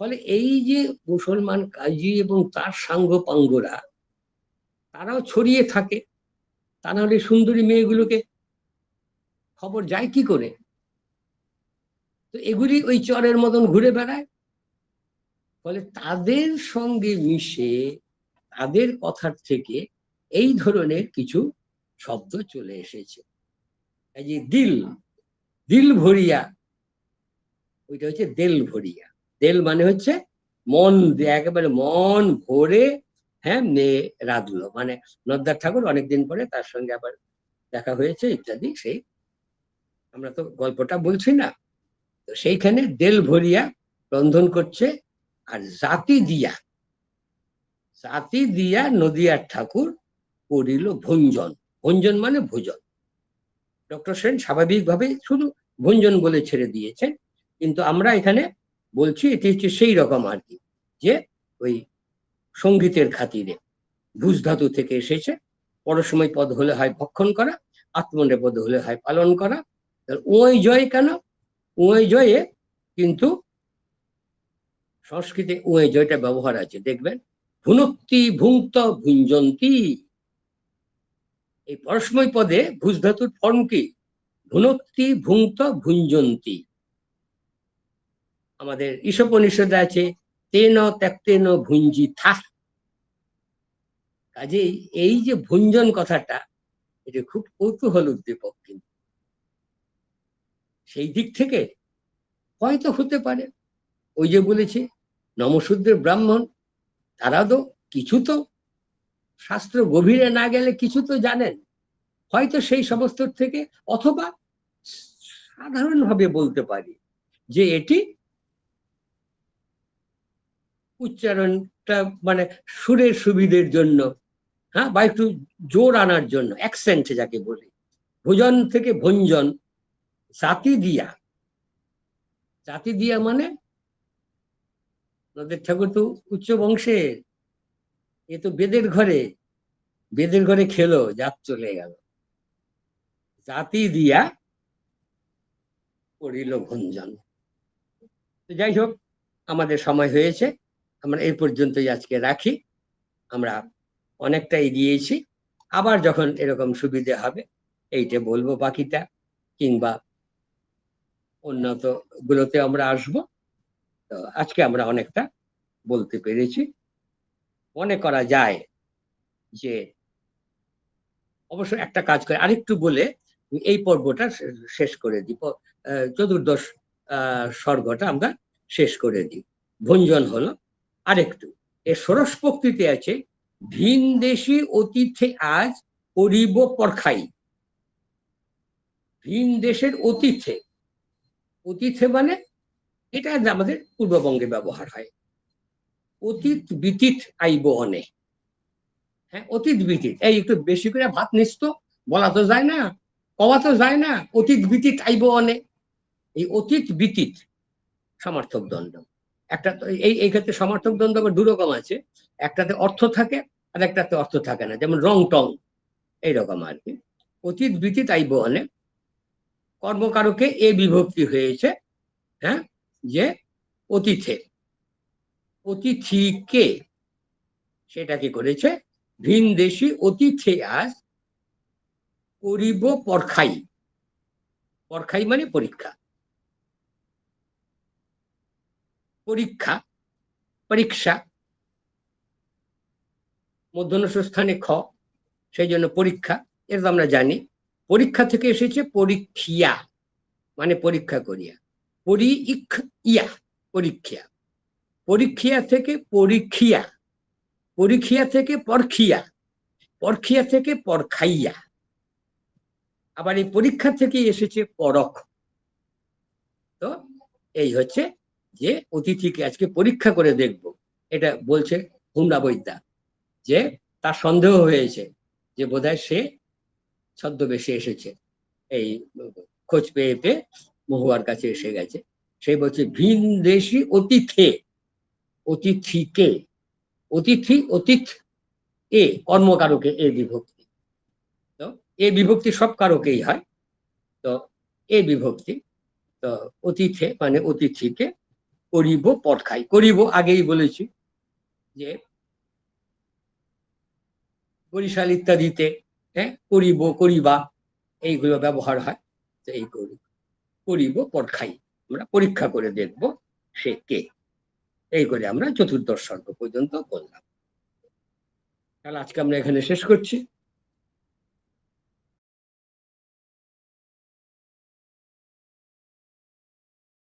ফলে এই যে মুসলমান কাজী এবং তার সাঙ্গ পাঙ্গরা, তারাও ছড়িয়ে থাকে, তা নাহলে সুন্দরী মেয়েগুলোকে খবর যায় কি করে। তো এগুলি ওই চরের মতন ঘুরে বেড়ায়, ফলে তাদের সঙ্গে মিশে তাদের কথার থেকে এই ধরনের কিছু শব্দ চলে এসেছে। এই যে দিল, দিল ভরিয়া, ওইটা হচ্ছে দেল ভরিয়া, দেল মানে হচ্ছে মন, একেবারে মন ভরে, হ্যাঁ, মেয়ে রাঁধলো, মানে নদ্দার ঠাকুর অনেকদিন পরে তার সঙ্গে আবার দেখা হয়েছে ইত্যাদি, সেই আমরা তো গল্পটা বলছি না, তো সেইখানে দেল ভরিয়া রন্ধন করছে। আর জাতি দিয়া, জাতি দিয়া নদিয়ার ঠাকুর করিল ভঞ্জন, ভঞ্জন মানে ভোজন। ডক্টর সেন স্বাভাবিকভাবে শুধু ভঞ্জন বলে ছেড়ে দিয়েছেন, কিন্তু আমরা এখানে বলছি এটি হচ্ছে সেই রকম আর কি, যে ওই সঙ্গীতের খাতিরে ভুজ ধাতু থেকে এসেছে। পরসময় পদ হলে হয় ভক্ষণ করা, আত্মনে পদ হলে হয় পালন করা। ওই জয় কেন? ওই জয়ে কিন্তু সংস্কৃতে ওই জয়টা ব্যবহার আছে, দেখবেন। ভুনক্তি ভুঙ্ক্ত ভুঞ্জন্তি, এই পরসময় পদে ভুজ ধাতুর ফর্ম কি? ভুনক্তি ভুঙ্ক্ত ভুঞ্জন্তি। আমাদের ঈশোপনিষদে আছে তেন ত্যক্তেন ভুঞ্জি থা। কাজেই এই যে ভুঞ্জন কথাটা, এটা খুব কৌতূহল উদ্দীপক। কিন্তু সেই দিক থেকে হয়তো হতে পারে, ওই যে বলেছি নমশূদ্রের ব্রাহ্মণ, তারা তো কিছু তো শাস্ত্র গভীরে না গেলে কিছু তো জানেন, হয়তো সেই সমস্ত থেকে। অথবা সাধারণভাবে বলতে পারি যে এটি উচ্চারণটা মানে সুরের সুবিধের জন্য, হ্যাঁ, বা একটু জোর আনার জন্য, অ্যাকসেন্ট যাকে বলি। ভোজন থেকে ভঞ্জন, জাতি দিয়া। জাতি দিয়া মানে নদের ঠাকুর তো উচ্চ বংশের, এ তো বেদের ঘরে খেলো, জাত চলে গেল। জাতি দিয়া করিল ভঞ্জন। যাই হোক, আমাদের সময় হয়েছে, আমরা এই পর্যন্তই আজকে রাখি। আমরা অনেকটা এগিয়েছি, আবার যখন এরকম সুবিধে হবে এইটা বলবো বাকিটা, কিংবা উন্নত গুলোতে আমরা আসব। তো আজকে আমরা অনেকটা বলতে পেরেছি। মনে করা যায় যে অবশ্য একটা কাজ করে আরেকটু বলে এই পর্বটা শেষ করে দিব। চতুর্দশ স্বর্গটা আমরা শেষ করে দিই। ভঞ্জন হলো আরেকটু, এর ষোড়শ পক্তিতে আছে ভিন দেশি অতিথে আজ করিব পরখাই। ভিন দেশের অতিথে, অতিথে মানে এটা আমাদের পূর্ববঙ্গে ব্যবহার হয়। অতীত বিতীত আইব অনে। হ্যাঁ, অতীত বিতীত, এই একটু বেশি করে ভাত নিস্ত বলা তো যায় না, কওয়া তো যায় না। অতীত বিতীত আইব অনে, এই অতীত বিতীত সমার্থক দ্বন্দ্ব। একটা এই ক্ষেত্রে সমার্থক দ্বন্দ্ব আবার দু রকম আছে, একটাতে অর্থ থাকে আর একটাতে অর্থ থাকে না, যেমন রং টং এইরকম আর কি। অতীত বিতীত আইব অনে, কর্মকারকে এ বিভক্তি হয়েছে, হ্যাঁ, যে অতিথে, অতিথিকে সেটা কি করেছে, ভিন দেশি অতিথে আজ করিব পরখাই। পরখাই মানে পরীক্ষা, পরীক্ষা, পরীক্ষা, মধ্যস্থানে খ, সেই জন্য পরীক্ষা। এর তো আমরা জানি পরীক্ষা থেকে এসেছে পরীক্ষিয়া, মানে পরীক্ষা করিয়া। ইয়া পরীক্ষা, পরীক্ষিয়া থেকে পরীক্ষিয়া, পরীক্ষিয়া থেকে পরখিয়া, পরখিয়া থেকে পরখাইয়া। আবার এই পরীক্ষা থেকে এসেছে পরখ। তো এই হচ্ছে যে অতিথিকে আজকে পরীক্ষা করে দেখব, এটা বলছে হুমরা বৈদ্যা, যে তার সন্দেহ হয়েছে যে বোধহয় সে ছদ্মবেশে এসেছে, এই খোঁজ পেয়ে পেয়ে মহুয়ার কাছে এসে গেছে। সে বলছে ভিন দেশি অতিথে, অতিথিকে, অতিথি অতিথ এ কর্মকারকে এ বিভক্তি। তো এ বিভক্তি সব কারকেই হয়, তো এ বিভক্তি। তো অতিথে মানে অতিথিকে করিব পরখাই। করিব আগেই বলেছি যে বরিশাল ইত্যাদিতে, হ্যাঁ, করিব করিবা এইগুলো ব্যবহার হয়। তো এই করিব পরখাই, আমরা পরীক্ষা করে দেখব সে কে। এই করে আমরা চতুর্দশ স্বর্গ পর্যন্ত করলাম। তাহলে আজকে আমরা এখানে শেষ করছি।